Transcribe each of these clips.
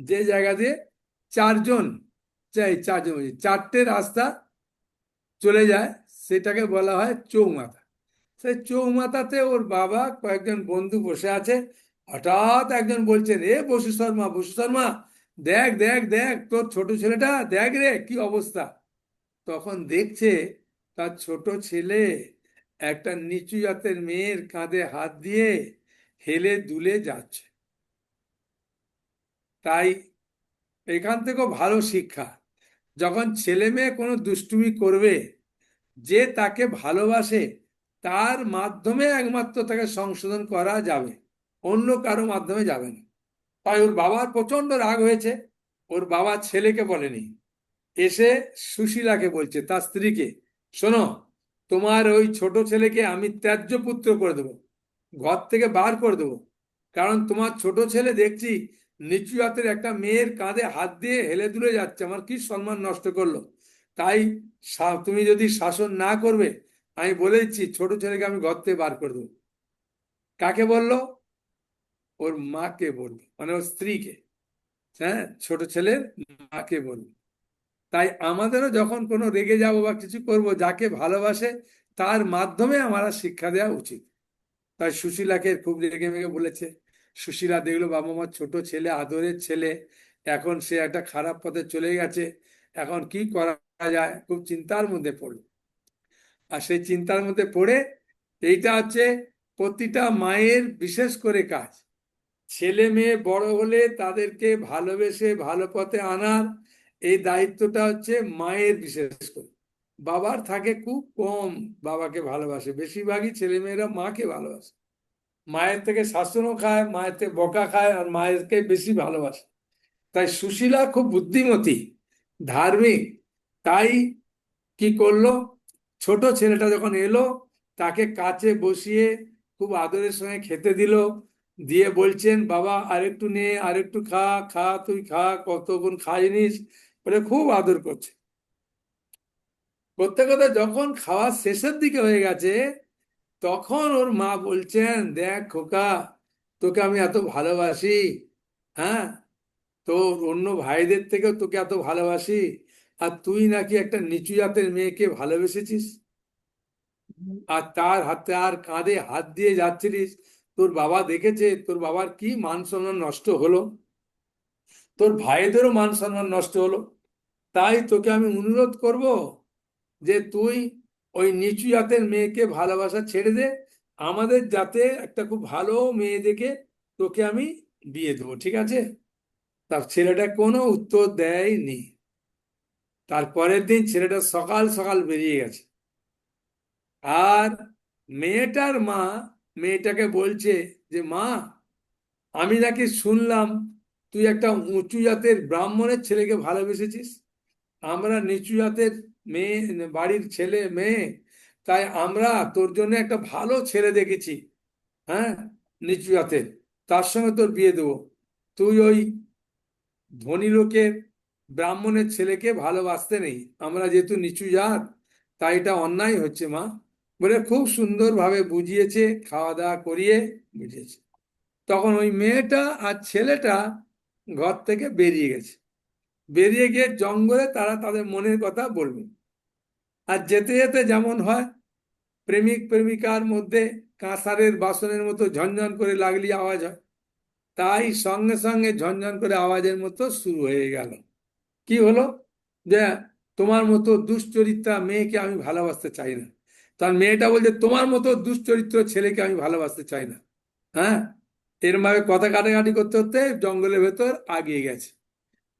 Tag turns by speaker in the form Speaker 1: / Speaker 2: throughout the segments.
Speaker 1: যে জায়গা দিয়ে চারজন, চারজন বলছি, চারটে রাস্তা চলে যায়, সেটাকে বলা হয় চৌমাথা। সেই চৌমাথাতে ওর বাবা কয়েকজন বন্ধু বসে আছে। হঠাৎ একজন বলছেন, এ বসু শর্মা, বসু শর্মা, দেখ দেখ দেখ তোর ছোট ছেলেটা, দেখ রে কি অবস্থা। তখন দেখছে তার ছোট ছেলে একটা নিচু জাতের মেয়ের কাঁধে হাত দিয়ে হেলে দুলে যাচ্ছে। তাই এখান থেকেও ভালো শিক্ষা, যখন ছেলে মেয়ে কোনো দুষ্টুমি করবে, যে তাকে ভালোবাসে তার মাধ্যমে একমাত্র তাকে সংশোধন করা যাবে, অন্য কারো মাধ্যমে যাবে না। তাই ওর বাবার প্রচন্ড রাগ হয়েছে। ওর বাবা ছেলেকে বলেনি, এসে সুশীলাকে বলছে, তার স্ত্রীকে, শোনো, তোমার ওই ছোট ছেলেকে আমি ত্যায্য পুত্র করে দেবো, ঘর থেকে বার করে দেবো। কারণ তোমার ছোট ছেলে দেখছি নিচু জাতের একটা মেয়ের কাঁধে হাত দিয়ে হেলে দুলে যাচ্ছে, আমার কি সম্মান নষ্ট করলো। তাই তুমি যদি শাসন না করবে, আমি বলে দিচ্ছি ছোট ছেলেকে আমি ঘর থেকে বার করে দেবো। কাকে বললো? ওর মাকে বললো, মানে ওর স্ত্রীকে। হ্যাঁ, ছোট ছেলের মাকে বললো। তাই আমাদেরও যখন কোনো রেগে যাব বা কিছু করব, যাকে ভালোবাসে তার মাধ্যমে আমরা শিক্ষা দেওয়া উচিত। তাই সুশীলাকে খুব রেগে মেগে বলেছে। সুশীলা দেখলো বাবা মার ছোট ছেলে, আদরের ছেলে, এখন সে একটা খারাপ পথে চলে গেছে, এখন কি করা যায়, খুব চিন্তার মধ্যে পড়লো। আর সেই চিন্তার মধ্যে পড়ে, এইটা হচ্ছে প্রতিটা মায়ের বিশেষ করে কাজ, ছেলে মেয়ে বড় হলে তাদেরকে ভালোবেসে ভালো পথে আনার এই দায়িত্বটা হচ্ছে মায়ের বিশেষ করে। বাবার থাকে খুব কম, বাবাকে ভালোবাসে, বেশিরভাগই ছেলে মেয়েরা মাকে ভালোবাসে। মায়ের থেকে শাসনও খায়, মায়ের থেকে বকা খায়, আর মায়েরকে বেশি ভালোবাসে। তাই সুশীলা খুব বুদ্ধিমতী, ধার্মিক। তাই কি করলো, ছোট ছেলেটা যখন এলো, তাকে কাছে বসিয়ে খুব আদরের সঙ্গে খেতে দিল, দিয়ে বলছেন, বাবা আরেকটু নে, আরেকটু খা, খা তুই খা, কতক্ষণ খাইনিস, বলে খুব আদর করছে। করতে করতে যখন খাওয়া শেষের দিকে হয়ে গেছে, তখন ওর মা বলছেন, দেখ খোকা, তোকে আমি এত ভালোবাসি, হ্যাঁ, তোর অন্য ভাইদের থেকেও তোকে এত ভালোবাসি, আর তুই নাকি একটা নিচু জাতের মেয়েকে ভালোবেসেছিস, আর তার হাতে আর কাঁধে হাত দিয়ে যাচ্ছিলিস। তোর বাবা দেখেছে, তোর বাবার কি মান সম্মান নষ্ট হলো, তোর ভাইদেরও মান সম্মান নষ্ট হলো। তাই তোকে আমি অনুরোধ করব যে তুই ওই নিচু জাতের মেয়েকে ভালোবাসা ছেড়ে দে, আমাদের যাতে একটা খুব ভালো মেয়ে দেখে তোকে আমি বিয়ে দেবো, ঠিক আছে? তার ছেলেটা কোনো উত্তর দেয়নি। তারপরের দিন ছেলেটা সকাল সকাল বেরিয়ে গেছে। আর মেয়েটার মা মেয়েটাকে বলছে যে, মা, আমি নাকি শুনলাম তুই একটা উঁচু জাতের ব্রাহ্মণের ছেলেকে ভালোবেসেছিস। আমরা নিচু জাতের মেয়ে, বাড়ির ছেলে মেয়ে, তাই আমরা তোর জন্য একটা ভালো ছেলে দেখেছি, হ্যাঁ, নিচু জাতের, তার সঙ্গে তোর বিয়ে দেবো। তুই ওই ধনী লোকের ব্রাহ্মণের ছেলেকে ভালোবাসতে নেই, আমরা যেহেতু নিচু জাত, তাই এটা অন্যায় হচ্ছে মা, বলে খুব সুন্দরভাবে বুঝিয়েছে, খাওয়া দাওয়া করিয়ে বুঝিয়েছে। তখন ওই মেয়েটা আর ছেলেটা ঘর থেকে বেরিয়ে গেছে। বেরিয়ে গিয়ে জঙ্গলে তারা তাদের মনের কথা বলবে। আর যেতে যেতে যেমন হয়, প্রেমিক প্রেমিকার মধ্যে কাঁসারের বাসনের মতো ঝনঝন করে লাগলি আওয়াজ হয়, তাই সঙ্গে সঙ্গে ঝনঝন করে আওয়াজের মতো শুরু হয়ে গেল। কি হলো, যে তোমার মতো দুশ্চরিত্রা মেয়েকে আমি ভালোবাসতে চাই না। তার মেয়েটা বলছে, তোমার মতো দুশ্চরিত্র ছেলেকে আমি ভালোবাসতে চাই না। হ্যাঁ, এরম ভাবে কথা কাটাকাটি করতে করতে জঙ্গলের ভেতর আগিয়ে গেছে।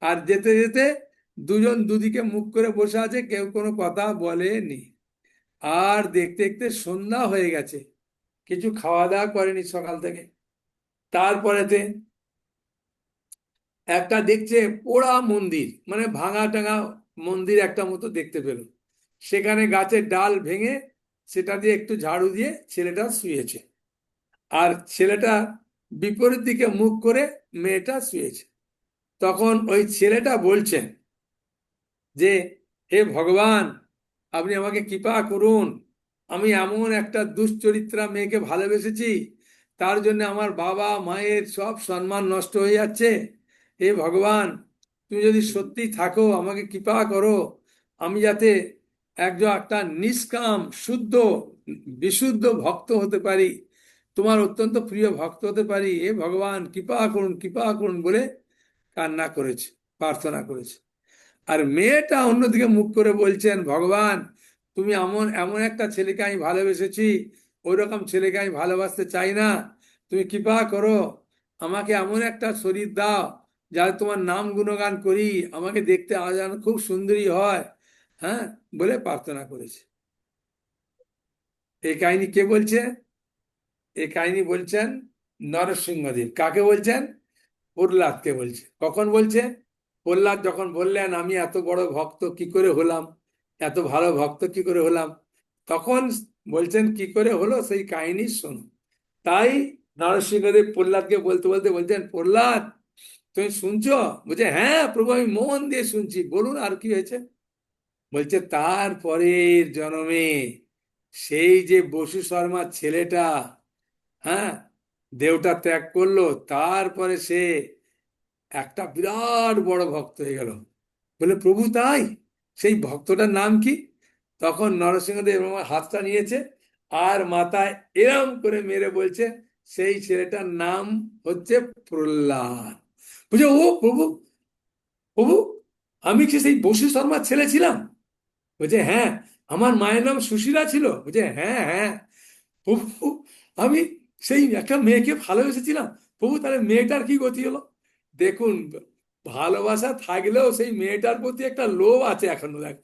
Speaker 1: আর যেতে যেতে দুজন দুদিকে মুখ করে বসে আছে, কেউ কোনো কথা বলেনি। আর দেখতে দেখতে সন্ধ্যা হয়ে গেছে, কিছু খাওয়া দাওয়া করেনি সকাল থেকে। তারপরেতে একটা দেখছে পোড়া মন্দির, মানে ভাঙা টাঙা মন্দির একটা মতো দেখতে পেল। সেখানে গাছের ডাল ভেঙে সেটা দিয়ে একটু ঝাড়ু দিয়ে ছেলেটা শুয়েছে। আর ছেলেটা বিপরীত দিকে মুখ করে মেয়েটা শুয়েছে। তখন ওই ছেলেটা বলছেন যে, হে ভগবান, আপনি আমাকে কৃপা করুন, আমি এমন একটা দুশ্চরিত্রা মেয়েকে ভালোবেসেছি, তার জন্য আমার বাবা মায়ের সব সম্মান নষ্ট হয়ে যাচ্ছে। হে ভগবান, তুমি যদি সত্যি থাকো আমাকে কৃপা করো, আমি যাতে একজন একটা নিষ্কাম শুদ্ধ বিশুদ্ধ ভক্ত হতে পারি, তোমার অত্যন্ত প্রিয় ভক্ত হতে পারি। হে ভগবান কৃপা করুন, কৃপা করুন বলে কান্না করেছে, প্রার্থনা করেছে। আর মেয়েটা অন্যদিকে মুখ করে বলছেন, ভগবান তুমি এমন এমন একটা ছেলেকে আমি ভালোবেসেছি, ওই রকম ছেলেকে আমি ভালোবাসতে চাই না, তুমি কৃপা করো, আমাকে এমন একটা শরীর দাও যাতে তোমার নাম গুণগান করি, আমাকে দেখতে যেন খুব সুন্দরী হয়, হ্যাঁ, বলে প্রার্থনা করেছে। এই কাহিনী কে বলছে? এই কাহিনী বলছেন নরসিংহদেব। কাকে বলছেন? প্রহ্লাদকে বলছে। কখন বলছে? প্রহ্লাদ যখন বললেন আমি এত বড় ভক্ত কি করে হলাম, এত ভালো ভক্ত কি করে হলাম, তখন বলছেন কি করে হলো সেই কাহিনী শোনো। তাই নরসিংহদেব প্রহ্লাদকে বলতে বলতে বলছেন, প্রহ্লাদ তুমি শুনছো? বলছে হ্যাঁ প্রভু আমি মন দিয়ে শুনছি, বলুন আর কি হয়েছে। বলছে তারপরের জন্মে সেই যে বসু শর্মার ছেলেটা, হ্যাঁ, দেহটা ত্যাগ করলো, তারপরে সে একটা বিরাট বড় ভক্ত হয়ে গেল। বলে প্রভু তাই? সেই ভক্তটার নাম কি? তখন নরসিংহদেব আমার হাতটা নিয়েছে আর মাথায় এরম করে মেরে বলছে সেই ছেলেটার নাম হচ্ছে প্রহ্লাদ। বুঝে ও প্রভু, প্রভু আমি কি সেই বসু শর্মার ছেলে ছিলাম? বলছে হ্যাঁ। আমার মায়ের নাম সুশীলা ছিল? বলছে হ্যাঁ হ্যাঁ। প্রভু আমি সেই একটা মেয়েকে ভালোবেসেছিলাম, প্রভু তাহলে মেয়েটার কি গতি হলো? দেখুন, ভালোবাসা থাকলেও সেই মেয়েটার প্রতি একটা লোভ আছে এখনো। দেখ,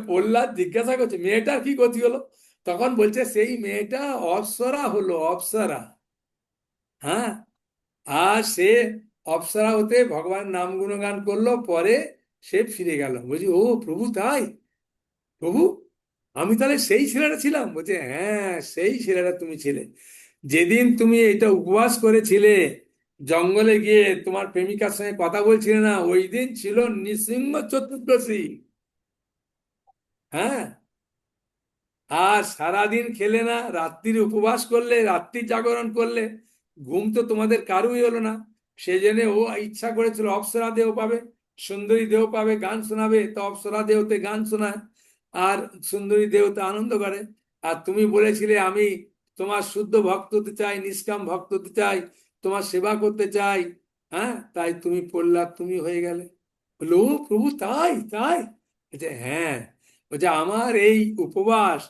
Speaker 1: প্রহ্লাদ জিজ্ঞাসা করছে মেয়েটার কি গতি হলো, তখন বলছে সেই মেয়েটা অপ্সরা হলো, অপ্সরা। হ্যাঁ, আর সে অপ্সরা হতে ভগবান নাম গুণগান করলো, পরে সে ফিরে গেল। বলছি ও প্রভু তাই? প্রভু আমি তাহলে সেই ছেলেটা ছিলাম? বলছে হ্যাঁ সেই ছেলেটা তুমি ছিলে। যেদিন তুমি এটা উপবাস করেছিলে, জঙ্গলে গিয়ে তোমার প্রেমিকার সঙ্গে কথা বলছিলে না, ওই দিন ছিল নৃসিংহ চতুর্দশী। হ্যাঁ, আর সারাদিন খেলে না, রাত্রির উপবাস করলে, রাত্রি জাগরণ করলে, ঘুম তো তোমাদের কারুই হলো না। সেই জন্য ও ইচ্ছা করেছিল অপ্সরা দেহ পাবে, সুন্দরী দেহ পাবে, গান শোনাবে, তো অপ্সরা দেহতে গান শোনায় আর সুন্দরী দেহতে আনন্দ করে। আর তুমি বলেছিলে আমি তোমার শুদ্ধ ভক্ত হতে চাই, নিষ্কাম ভক্ত হতে চাই, তোমার সেবা করতে চাই, হ্যাঁ, তাই তুমি প্রহ্লাদ তুমি হয়ে গেলে। বললো ও প্রভু তাই তাই? বলছে হ্যাঁ। বলছে আমার এই উপবাস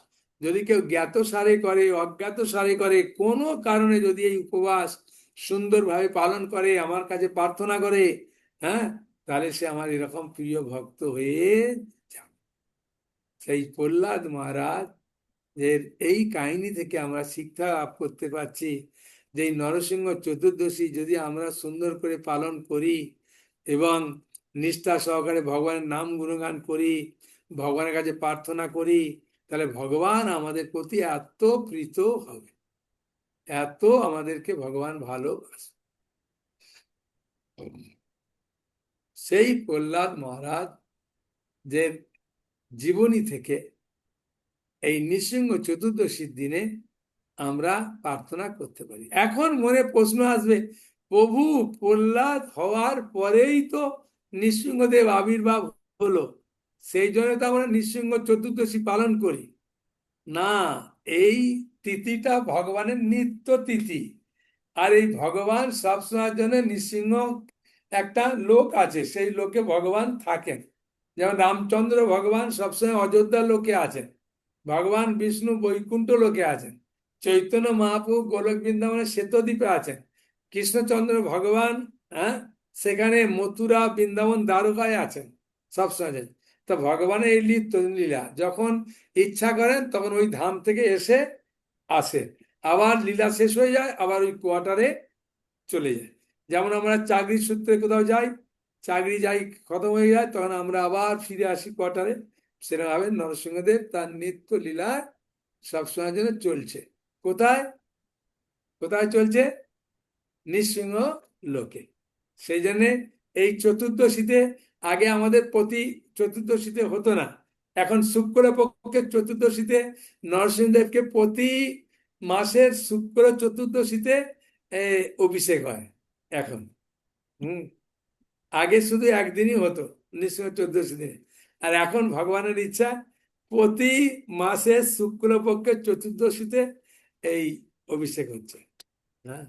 Speaker 1: যদি কেউ জ্ঞাত সারে করে, অজ্ঞাত সারে করে, কোনো কারণে যদি এই উপবাস সুন্দরভাবে পালন করে, আমার কাছে প্রার্থনা করে, হ্যাঁ, তাহলে সে আমার এরকম প্রিয় ভক্ত হয়ে যাবে। সেই প্রহ্লাদ মহারাজ এর এই কাহিনী থেকে আমরা শিক্ষা লাভ করতে পারছি যে এই নরসিংহ চতুর্দশী যদি আমরা সুন্দর করে পালন করি এবং নিষ্ঠা সহকারে ভগবানের নাম গুণগান করি, ভগবানের কাছে প্রার্থনা করি, তাহলে ভগবান আমাদের প্রতি এত প্রীত হবে, এত আমাদেরকে ভগবান ভালোবাসে। সেই প্রহ্লাদ মহারাজ যে জীবনী থেকে এই নৃসিংহ চতুর্দশীর দিনে আমরা প্রার্থনা করতে পারি। এখন মনে প্রশ্ন আসবে, প্রভু প্রহ্লাদ হওয়ার পরেই তো নৃসিংহদেব আবির্ভাব হলো, সেই জন্য তো আমরা নৃসিংহ চতুর্দশী পালন করি না। এই তিথিটা ভগবানের নিত্য তিথি। আর এই ভগবান সবসময়ের জন্য নৃসিংহ একটা লোক আছে, সেই লোকে ভগবান থাকেন। যেমন রামচন্দ্র ভগবান সবসময় অযোধ্যার লোকে আছেন, ভগবান বিষ্ণু বৈকুণ্ঠ লোকে আছেন, চৈতন্য মহাপ্রভু গোলক বৃন্দাবনের শ্বেতদ্বীপে আছেন, কৃষ্ণচন্দ্র ভগবান, হ্যাঁ, সেখানে মথুরা বৃন্দাবন দ্বারকায় আছেন সবসময়। তো ভগবানের এই লীলা যখন ইচ্ছা করেন তখন ওই ধাম থেকে এসে আসে, আবার লীলা শেষ হয়ে যায়, আবার ওই কোয়ার্টারে চলে যায়। যেমন আমরা চাকরির সূত্রে কোথাও যাই, চাকরি যাই খতম হয়ে যায়, তখন আমরা আবার ফিরে আসি কোয়ার্টারে। সেরকমভাবে নরসিংহদেব তার নিত্য লীলা সবসময়ের জন্য চলছে। কোথায়? কোথায় চলছে? নৃসিংহ লোকে। সেই জন্যে এই চতুর্দশীতে, আগে আমাদের প্রতি চতুর্দশীতে হতো না, এখন শুক্রপক্ষের চতুর্দশীতে নরসিংহদেবকে প্রতি মাসের শুক্র চতুর্দশীতে অভিষেক হয় এখন। হুম। আগে শুধু একদিনই হতো, 14 দিনে। আর এখন ভগবানের ইচ্ছা প্রতি মাসে শুক্লপক্ষের চতুর্দশীতে এই অভিষেক হচ্ছে। হ্যাঁ।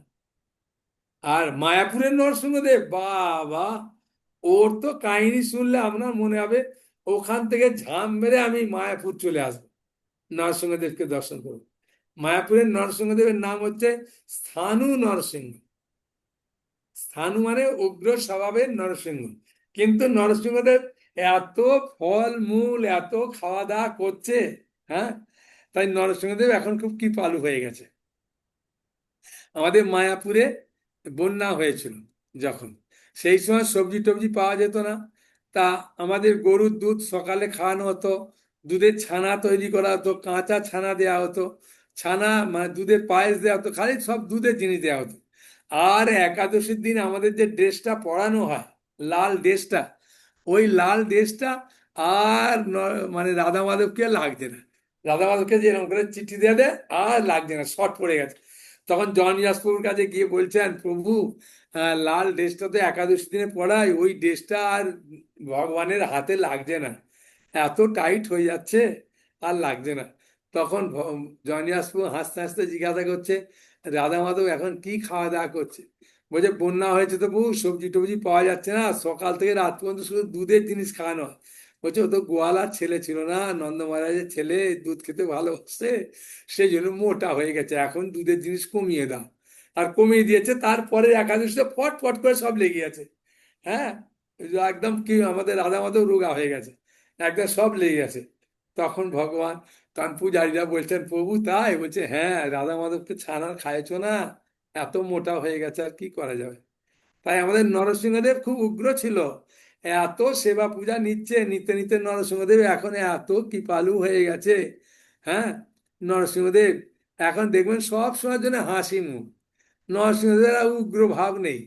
Speaker 1: আর মায়াপুরের নরসিংহদেব বাবা, ওর তো কাহিনী শুনলে আপনার মনে হবে ওখান থেকে ঝাঁপ মেরে আমি মায়াপুর চলে আসবো নরসিংহদেবকে দর্শন করবো। মায়াপুরের নরসিংহদেবের নাম হচ্ছে স্থাণু নরসিংহ। স্থাণু মানে উগ্র স্বভাবের নরসিংহ। কিন্তু নরসিংহদেব এত ফল মূল এত খাওয়া দাওয়া করছে, হ্যাঁ, তাই নরসিংহদেব এখন খুব কৃপালু হয়ে গেছে। আমাদের মায়াপুরে বন্যা হয়েছিল যখন, সেই সময় সবজি টবজি পাওয়া যেত না। তা আমাদের গরুর দুধ সকালে খাওয়ানো হতো, দুধের ছানা তৈরি করা হতো, কাঁচা ছানা দেওয়া হতো, ছানা মানে দুধের পায়েস দেওয়া হতো, খালি সব দুধের জিনিস দেওয়া হতো। আর একাদশীর দিন আমাদের যে ড্রেসটা পরানো হয়, লাল ড্রেসটা, ওই লাল ড্রেসটা আর মানে রাধা মাধবকে লাগছে না। রাধা মাধবকে যেরকম করে চিঠি দিয়ে দেয় আর লাগছে না, শর্ট পড়ে গেছে। তখন জন ইয়াসপুরের কাছে গিয়ে বলছেন, প্রভু লাল ড্রেসটা তো একাদশী দিনে পড়াই, ওই ড্রেসটা আর ভগবানের হাতে লাগছে না, এত টাইট হয়ে যাচ্ছে, আর লাগছে না। তখন জন ইয়াসপুর হাসতে হাসতে জিজ্ঞাসা করছে, রাধা মাধব এখন কি খাওয়া দাওয়া করছে? বলছে, বন্যা হয়েছে তো বহু, সবজি টবজি পাওয়া যাচ্ছে না, সকাল থেকে রাত পর্যন্ত শুধু দুধের জিনিস খাওয়ানো হয়। বলছে, ও তো গোয়ালার ছেলে ছিল না, নন্দ মহারাজের ছেলে, দুধ খেতে ভালোবাসে, সেই জন্য মোটা হয়ে গেছে, এখন দুধের জিনিস কমিয়ে দাও। আর কমিয়ে দিয়েছে, তারপরে একাদশীতে ফট ফট করে সব লেগে গেছে। হ্যাঁ, এই যে একদম কি আমাদের রাধা মাধব রোগা হয়ে গেছে, একদম সব লেগে গেছে। তখন ভগবান, তখন পূজারীরা বলছেন, প্রভু তাই? বলছে, হ্যাঁ, রাধা মাধবকে ছানা খাইছো না, এত মোটা হয়ে গেছে, আর কি করা যাবে। তাই আমাদের নরসিংহদেব খুব উগ্র ছিল, এত সেবা পূজা নিচ্ছে, নিতে নিতে নরসিংহদেব এখন এত কৃপালু হয়ে গেছে। হ্যাঁ, নরসিংহদেব এখন দেখবেন সব সময়ের জন্য হাসি মুখ, নরসিংহদেবের আর উগ্র ভাব নেই।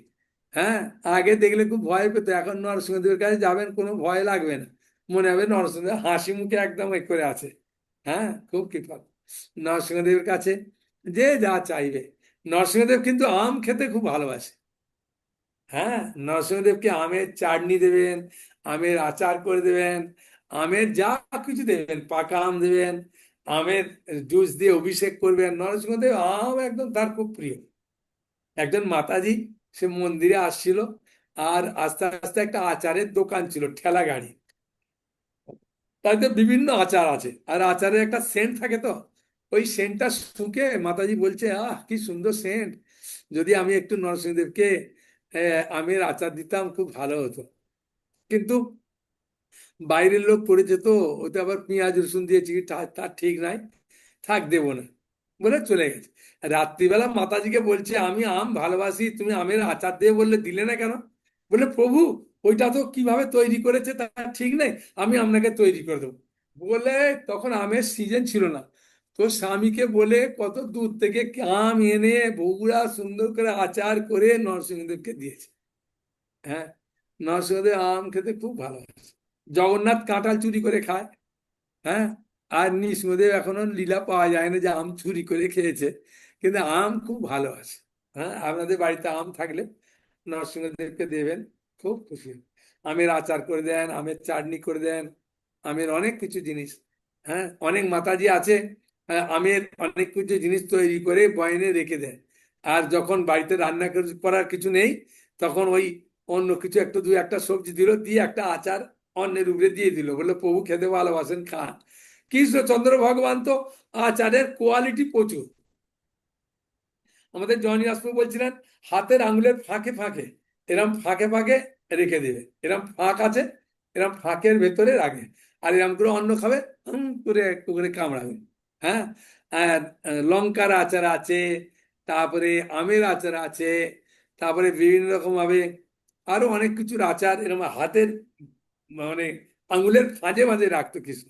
Speaker 1: হ্যাঁ, আগে দেখলে খুব ভয় পেতো, এখন নরসিংহদেবের কাছে যাবেন কোনো ভয় লাগবে না, মনে হবে নরসিংহদেব হাসি মুখে একদম এ করে আছে। হ্যাঁ, খুব কৃপা নরসিংহদেবের কাছে যে যা চাইবে। নরসিংহদেব কিন্তু আম খেতে খুব ভালোবাসে। হ্যাঁ, নরসিংহদেবকে আমের চাটনি দেবেন, আমের আচার করে দেবেন, আমের যা কিছু দেবেন, পাকা আম দেবেন, আমের জুস দিয়ে অভিষেক করবেন। নরসিংহদেব আম একদম তার খুব প্রিয়। একজন মাতাজি সে মন্দিরে আসছিল, আর আস্তে আস্তে একটা আচারের দোকান ছিল, ঠেলা গাড়ি, তাতে বিভিন্ন আচার আছে, আর আচারের একটা সেন্ট থাকে তো, ওই সেন্টটা শুঁকে মাতাজি বলছে, আহ কি সুন্দর সেন্ট, যদি আমি একটু নরসিংহদেবকে আমের আচার দিতাম খুব ভালো হতো। কিন্তু বাইরের লোক করেছে তো, ওতে আবার পেঁয়াজ রসুন দিয়েছি, তার ঠিক নাই, থাক দেবো না, বলে চলে গেছে। রাত্রিবেলা মাতাজিকে বলছে, আমি আম ভালোবাসি, তুমি আমের আচার দিয়ে বললে, দিলে না কেন? বলে, প্রভু ওইটা তো কিভাবে তৈরি করেছে তার ঠিক নেই, আমি আপনাকে তৈরি করে দেবো। বলে, তখন আমের সিজন ছিল না, তো স্বামীকে বলে কত দূর থেকে আম এনে বগুড়া সুন্দর করে আচার করে নরসিংহদেবকে দিয়েছে। হ্যাঁ, নরসিংহদেব আম খেতে খুব ভালো। জগন্নাথ কাঁঠাল চুরি করে খায়। হ্যাঁ, আর নৃসিংহদেব এখনো লীলা পাওয়া যায় না যে আম চুরি করে খেয়েছে, কিন্তু আম খুব ভালোবাসে। হ্যাঁ, আপনাদের বাড়িতে আম থাকলে নরসিংহদেবকে দেবেন, খুব খুশি হবে। আমের আচার করে দেন, আমের চাটনি করে দেন, আমের অনেক কিছু জিনিস। হ্যাঁ, অনেক মাতাজি আছে, আমের অনেক কিছু জিনিস তৈরি করে বয়নে রেখে দেয়। আর যখন বাড়িতে রান্না করার কিছু নেই, তখন ওই অন্য কিছু একটু দু একটা সবজি দিল, দিয়ে একটা আচার অন্যের উপরে দিয়ে দিল, বললো প্রভু খেতে ভালোবাসেন, খান। কৃষ্ণচন্দ্র ভগবান তো আচারের কোয়ালিটি প্রচুর। আমাদের জনি দাসবাবু বলছিলেন, হাতের আঙুলের ফাঁকে ফাঁকে, এরম ফাঁকে ফাঁকে রেখে দেবে, এরম ফাঁক আছে, এরম ফাঁকের ভেতরে রাখবে, আর এরম করে অন্ন খাবে, করে একটু করে কামড়াবে। হ্যাঁ, আর লঙ্কার আচার আছে, তারপরে আমের আচার আছে, তারপরে বিভিন্ন রকম ভাবে আরো অনেক কিছুর আচার এরকম হাতের মানে আঙুলের ফাঁজে মাঝে রাখতো কৃষ্ণ।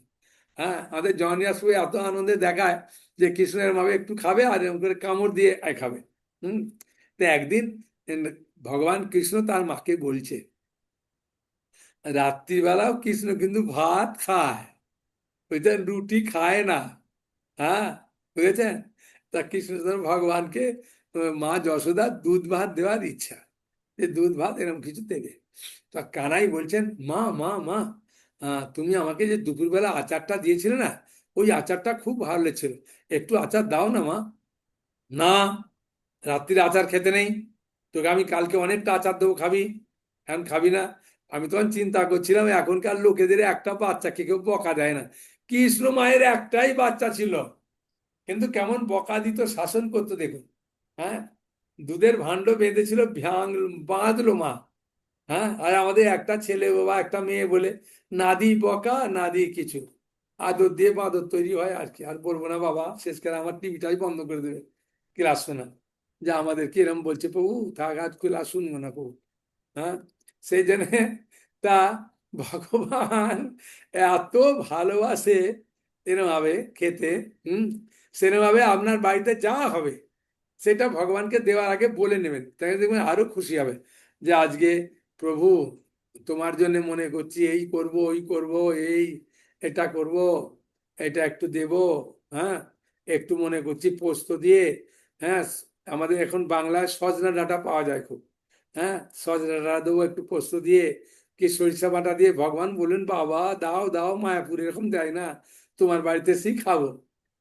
Speaker 1: হ্যাঁ, আমাদের জনিয়াসু এত আনন্দে দেখায় যে কৃষ্ণের ভাবে একটু খাবে আর এরকম করে কামড় দিয়ে খাবে। হুম। তো একদিন উম, ভগবান কৃষ্ণ তার মাকে বলছে, রাত্রিবেলাও কৃষ্ণ কিন্তু ভাত খায়, বুঝছেন, রুটি খায় না। হ্যাঁ, বুঝেছেন। তা কৃষ্ণচন্দ্র ভগবানকে মা যশোদা দুধ ভাত দেওয়ার ইচ্ছা, যে দুধ ভাত এরকম কিছু দেবে। তা কানাই বলছেন, মা মা মা, তুমি আমাকে যে দুপুরবেলা আচারটা দিয়েছিলে না, ওই আচারটা খুব ভালো লেগেছিল, একটু আচার দাও না মা। না, রাত্রিরে আচার খেতে নেই, তোকে আমি কালকে অনেকটা আচার দেবো, খাবি, এখন খাবি না। আমি তখন চিন্তা করছিলাম, এখনকার লোকেদের একটা বাচ্চাকে কেউ বকা দেয় না। কৃষ্ণ মায়ের একটাই বাচ্চা ছিল, কিন্তু কেমন বকা দিত, শাসন করতো দেখুন। হ্যাঁ, দুধের ভাণ্ড বেঁধেছিল, বাঁধলো মা। হ্যাঁ, আর আমাদের একটা ছেলে বাবা একটা মেয়ে বলে, না দিই বকা না দিই কিছু, আদর দিয়ে বাঁদর তৈরি হয় আর কি। আর বলবো না বাবা, শেষকালে আমার টিভিটাই বন্ধ করে দেবে ক্লাস শোনা, যে আমাদের কিরম বলছে প্রভু, থাক আজ ক্লাস শুনবো না প্রভু। হ্যাঁ, সেই জন্য তা ভগবান এত ভালোবাসে এরম ভাবে খেতে। হুম, সেরম ভাবে আপনার বাড়িতে যা হবে সেটা ভগবানকে দেওয়ার আগে বলে নেবেন, তাহলে দেখবেন আরো খুশি হবে, যে আজকে প্রভু তোমার জন্য মনে করছি, এই করব ওই করব, এই এটা করব, এটা একটু দেব। হ্যাঁ, একটু মনে করছি পোস্ত দিয়ে। হ্যাঁ, আমাদের এখন বাংলায় সজনা ডাঁটা পাওয়া যায় খুব। হ্যাঁ, সজনা ডাঁটা দেবো একটু পোস্ত দিয়ে, কি সরিষা বাটা দিয়ে। ভগবান বললেন, বাবা দাও দাও, মায়াপুর এরকম দেয় না, তোমার বাড়িতে এসেই খাবো।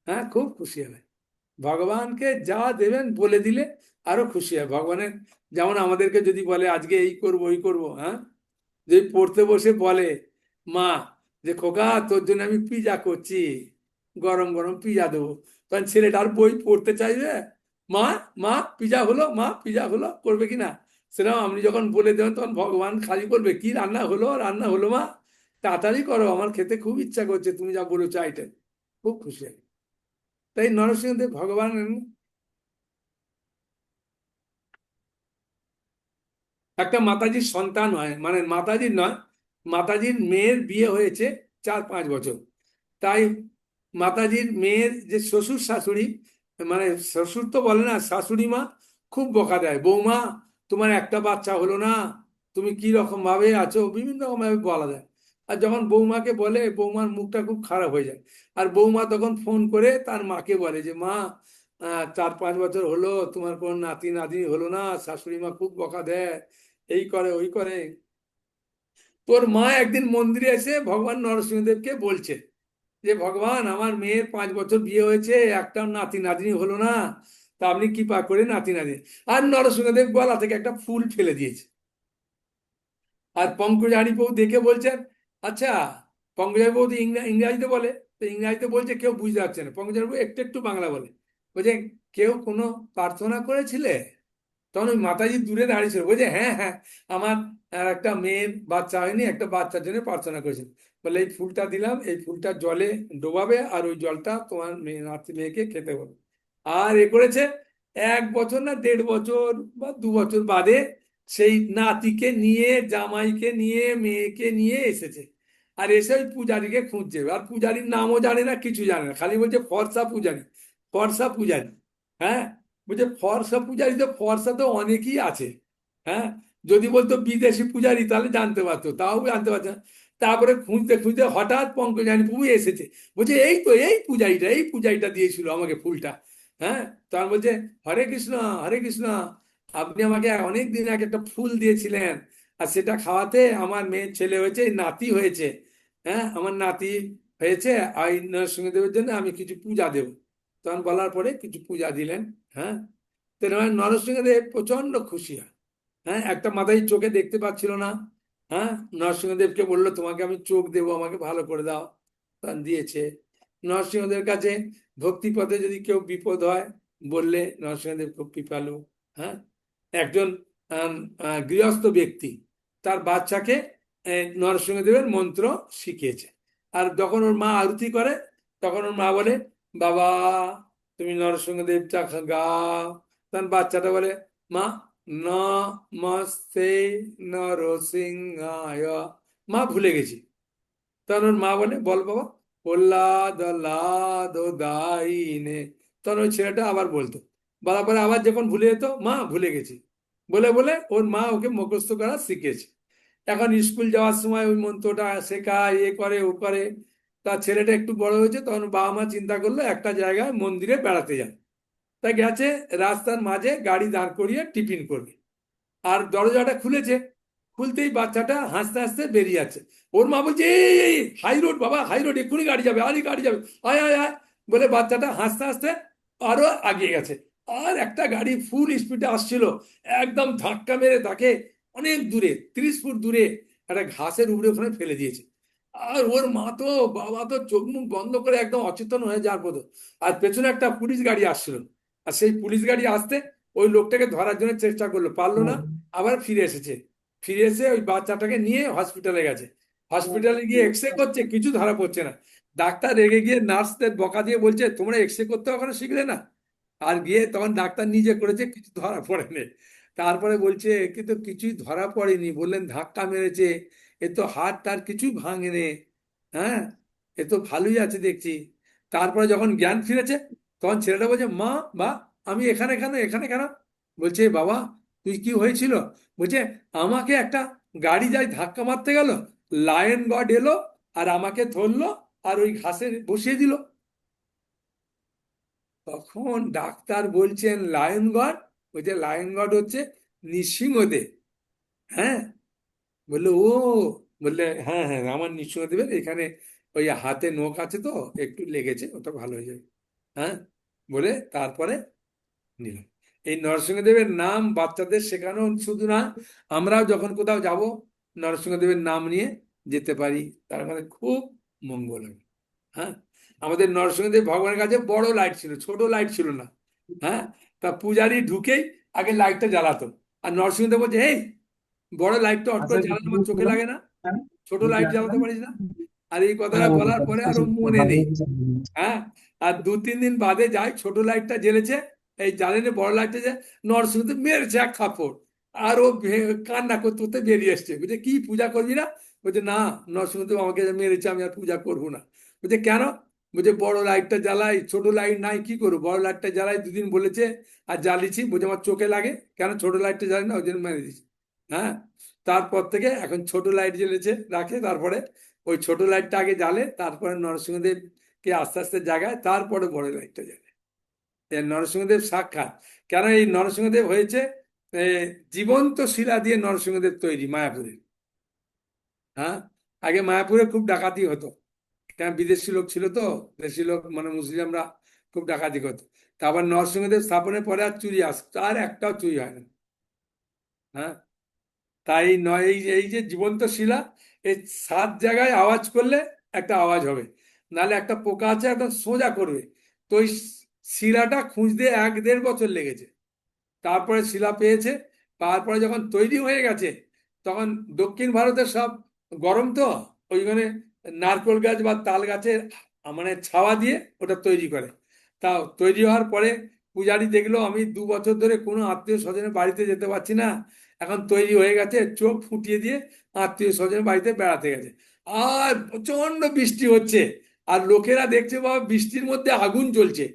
Speaker 1: হ্যাঁ, খুব খুশি হবে। ভগবানকে যা দেবেন বলে দিলে আরো খুশি হয় ভগবানের। যেমন আমাদেরকে যদি বলে আজকে এই করব ওই করব, হ্যাঁ, যদি পড়তে বসে বলে মা, যে খোকা তোর জন্য আমি পিজা করছি, গরম গরম পিজা দেবো, তখন ছেলেটা আর বই পড়তে চাইবে? মা, মা পিজা হলো, মা পিজা হলো, করবে কি না? সেরকম আপনি যখন বলে দেবেন, তখন ভগবান খালি বলবে, কি রান্না হলো, রান্না হলো মা, তাড়াতাড়ি করো, আমার খেতে খুব ইচ্ছা করছে, তুমি যা বলেছো আইটেম। খুব খুশি হয়। তাই নরসিংহদেব ভগবান একটা মাতাজির সন্তান হয়, মানে মাতাজির নয়, মাতাজির মেয়ের বিয়ে হয়েছে 4-5 বছর। তাই মাতাজির মেয়ের যে শ্বশুর শাশুড়ি, মানে শ্বশুর তো বলে না, শাশুড়ি মা খুব বকা দেয়, বৌমা তোমার একটা বাচ্চা হলো না, তুমি কি রকম ভাবে আছো, বিভিন্ন রকম ভাবে বলা যায়। আর যখন বৌমাকে বলে, বৌমার মুখটা খুব খারাপ হয়ে যায়। আর বৌমা তখন ফোন করে তার মাকে বলে যে মা, 4-5 বছর হলো তোমার কোনো নাতি নাতনি হলো না, শাশুড়ি মা খুব বকা দেয়, এই করে ওই করে। তোর মা একদিন মন্দিরে এসে ভগবান নরসিংহদেবকে বলছে যে ভগবান, আমার মেয়ের 5 বছর বিয়ে হয়েছে, একটা নাতি নাতনি হলো না, তা আপনি কৃপা করে নাতি নাতনি। আর নরসিংহদেব গলা থেকে একটা ফুল ফেলে দিয়েছে। আর পঙ্কজাণী বউ দেখে বলছেন, আচ্ছা, পঙ্কজাণী বউ তো ইংরাজিতে বলে, তো ইংরাজিতে বলছে কেউ বুঝতে পারছে না, পঙ্কজাণী বউ একটু একটু বাংলা বলে। বলছে, কেউ কোনো প্রার্থনা করেছিলে? তখন ওই মাতাজি দূরে দাঁড়িয়েছিল, বলছে হ্যাঁ হ্যাঁ, আমার আর একটা মেয়ের বাচ্চা হয়নি, একটা বাচ্চার জন্য প্রার্থনা করেছিল। বলে এই ফুলটা দিলাম, এই ফুলটা জলে ডোবাবে, আর ওই জলটা তোমার মেয়ে নাতি মেয়েকে খেতে বলো। আর এ করেছে, 1 বছর না 1.5 বছর বা 2 বছর বাদে সেই নাতিকে নিয়ে, জামাইকে নিয়ে, মেয়েকে নিয়ে এসেছে। আর এসে ওই পূজারীকে খুঁজছে, আর পূজারীর নামও জানে না, কিছু জানে না, খালি বলছে ফর্সা পূজারী, ফর্সা পূজারী। হ্যাঁ, বলছে ফর্সা পূজারি, তো ফর্সা তো অনেকই আছে। হ্যাঁ, যদি বলতো বিদেশি পূজারি তাহলে জানতে পারতো, তাও জানতে পারছে না। তারপরে খুঁজতে খুঁজতে হঠাৎ পঙ্কজানি প্রভু এসেছে, বলছে এই তো এই পূজারিটা দিয়েছিল আমাকে ফুলটা। হ্যাঁ, তখন বলছে, হরে কৃষ্ণ, হরে কৃষ্ণ, আপনি আমাকে অনেক দিন আগে একটা ফুল দিয়েছিলেন, আর সেটা খাওয়াতে আমার মেয়ের ছেলে হয়েছে, নাতি হয়েছে। হ্যাঁ, আমার নাতি হয়েছে, আর এই নরসিংহদেবের জন্য আমি কিছু পূজা দেব। তখন বলার পরে কিছু পূজা দিলেন। হ্যাঁ, তো নরসিংহদেব প্রচন্ড খুশি হয়। হ্যাঁ, একটা মাথায় চোখে দেখতে পাচ্ছিল না। হ্যাঁ, নরসিংহদেবকে বললো, তোমাকে আমি চোখ দেবো, আমাকে ভালো করে দাও। তখন দিয়েছে। নরসিংহদেবের কাছে ভক্তি পথে যদি কেউ বিপদ হয় বললে, নরসিংহদেব খুব কৃপালু। হ্যাঁ, একজন আম, গৃহস্থ ব্যক্তি তার বাচ্চাকে নরসিংহদেবের মন্ত্র শিখিয়েছে। আর যখন ওর মা আরতি করে, তখন ওর মা বলে, বাবা তুমি নরসিংহদেবটা গাও। তখন বাচ্চাটা বলে, মা, নমস্তে নরসিংহায়। মা ভুলে গেছি। তখন ওর মা বলে, বল বাবা, প্রহ্লাদ লাদ দাইনে। তখন ওই ছেলেটা আবার বলতো, বলার পরে আবার যখন ভুলে যেত, মা ভুলে গেছি বলে বলে ওর মা ওকে মুখস্থ করা শিখেছে। এখন স্কুল যাওয়ার সময় ওই মন্ত্রটা শেখায়, এ করে ও করে। তার ছেলেটা একটু বড় হয়েছে, তখন বাবা মা চিন্তা করলো একটা জায়গায় মন্দিরে বেড়াতে যায়। তা গেছে, রাস্তার মাঝে গাড়ি দাঁড় করিয়ে টিফিন করবে, আর দরজাটা খুলেছে। খুলতেই বাচ্চাটা হাসতে হাসতে বেরিয়ে যাচ্ছে। ওর মা বলছে এই হাই রোড বাবা, হাই রোড, এক্ষুনি গাড়ি যাবে, আরে গাড়ি যাবে, আয় আয় আয় বলে বাচ্চাটা হাসতে হাসতে আরো আগিয়ে গেছে। আর একটা গাড়ি ফুল স্পিডে আসছিল, একদম ধাক্কা মেরে তাকে অনেক দূরে, 30 ফুট দূরে একটা ঘাসের উপরে ওখানে ফেলে দিয়েছে। আর ওর মা তো, বাবা তো চোখ মুখ বন্ধ করে একদম অচেতন হয়ে যাওয়ার মতো। আর পেছনে একটা পুলিশ গাড়ি আসছিল, আর সেই পুলিশ গাড়ি আসতে ওই লোকটাকে ধরার জন্য চেষ্টা করলো, পারলো না। আবার ফিরে এসেছে, ফিরে এসে ওই বাচ্চাটাকে নিয়ে হসপিটালে গেছে। হসপিটালে গিয়ে এক্সরে করছে, কিছু ধরা পড়ছে না। ডাক্তার রেগে গিয়ে নার্সদের বকা দিয়ে বলছে তোমরা এক্সরে করতে ওখানে শিখলে না। আর গিয়ে তখন ডাক্তার নিজে করেছে, কিছু ধরা পড়েনি। তারপরে বলছে কিন্তু কিছুই ধরা পড়েনি, বললেন ধাক্কা মেরেছে, এ তো হাড় টার কিছুই ভাঙেনি, হ্যাঁ, এ তো ভালোই আছে দেখছি। তারপরে যখন জ্ঞান ফিরেছে তখন ছেলেটা বলছে মা, বা আমি এখানে কেন, এখানে কেন? বলছে বাবা তুই কি হয়েছিল? বলছে আমাকে একটা গাড়ি যাই ধাক্কা মারতে গেল, লায়ন গড এলো আর আমাকে ধরলো আর ওই ঘাসে বসিয়ে দিল। তখন ডাক্তার বলছেন লায়ন গড? বলছে লায়ন গড হচ্ছে নৃসিংহদেব। হ্যাঁ, বললো ও, বললে হ্যাঁ হ্যাঁ আমার নৃসিংহদেবের এখানে ওই হাতে নখ আছে তো একটু লেগেছে, ওটা ভালো হয়ে যাবে। হ্যাঁ, বলে তারপরে নিলাম। এই নরসিংহদেবের নাম বাচ্চাদের শেখানো শুধু না, আমরাও যখন কোথাও যাব নরসিংহদেবের নাম নিয়ে যেতে পারি, তার মানে খুব মঙ্গল হবে। হ্যাঁ, আমাদের নরসিংহদেব ভগবানের কাছে বড় লাইট ছিল, ছোট লাইট ছিল না। হ্যাঁ, তা পূজারি ঢুকেই আগে লাইটটা জ্বালাতো, আর নরসিংহদেব বলছে এই বড় লাইটটা অট করে জ্বালানো আমার চোখে লাগে না, ছোট লাইট জ্বালাতে পারিস না? আর এই কথাটা বলার পরে আরো মনে নেই। হ্যাঁ, আর 2-3 দিন বাদে যাই, ছোট লাইটটা জ্বেলেছে, এই জ্বালেনি বড় লাইটটা, যে নরসিংহদেব মেরেছে এক থাপ্পড়। আর ও কান্না করতে করতে বেরিয়ে এসছে, বলছে কি পূজা করবি না? বলছে না, নরসিংহদেব আমাকে যে মেরেছে আমি আর পূজা করবো না। বলছে কেন? বলছে বড় লাইটটা জ্বালাই, ছোট লাইট নাই কি করবো, বড় লাইটটা জ্বালাই 2 দিন বলেছে আর জ্বালিয়েছি, বলছে আমার চোখে লাগে, কেন ছোট লাইটটা জ্বালি না, ওই জন্য মেরে দিয়েছি। হ্যাঁ, তারপর থেকে এখন ছোট লাইট জ্বেলেছে রাখে, তারপরে ওই ছোট লাইটটা আগে জ্বালে, তারপরে নরসিংহদেব কে আস্তে আস্তে জাগায়, তারপরে বড় লাইটটা জ্বালে। এ নরসিংহদেব সাক্ষাৎ। কেন এই নরসিংহদেব হয়েছে এ, জীবন্ত শিলা দিয়ে নরসিংহদেব তৈরি মায়াপুরের। হ্যাঁ, আগে মায়াপুরে খুব ডাকাতি হতো, কেন বিদেশি লোক ছিল তো, দেশি লোক মানে মুসলিমরা খুব ডাকাতি করতো। তারপর নরসিংহদেব স্থাপনের পরে আর চুরি আর একটাও চুরি হয় না। হ্যাঁ, তাই নয়, এই এই যে জীবন্ত শিলা, এই 7 জায়গায় আওয়াজ করলে একটা আওয়াজ হবে, নালে একটা পোকা আছে একদম সোজা করবে। তো ওই শিলাটা খুঁজতে 1-1.5 বছর লেগেছে। তারপরে শিলা পেয়েছে, তারপরে যখন তৈরি হয়ে গেছে তখন দক্ষিণ ভারতের সব গরম তো, ওইখানে নারকেল গাছ বা তাল গাছের মানে ছাওয়া দিয়ে ওটা তৈরি করে। তাও তৈরি হওয়ার পরে পূজারি দেখলো আমি 2 বছর ধরে কোনো আত্মীয় স্বজনের বাড়িতে যেতে পারছি না, এখন তৈরি হয়ে গেছে, চোখ ফুটিয়ে দিয়ে আত্মীয় স্বজনের বাড়িতে বেড়াতে গেছে। আর প্রচন্ড বৃষ্টি হচ্ছে, আর লোকেরা দেখছে বাবা বৃষ্টির মধ্যে আগুন জ্বলছে।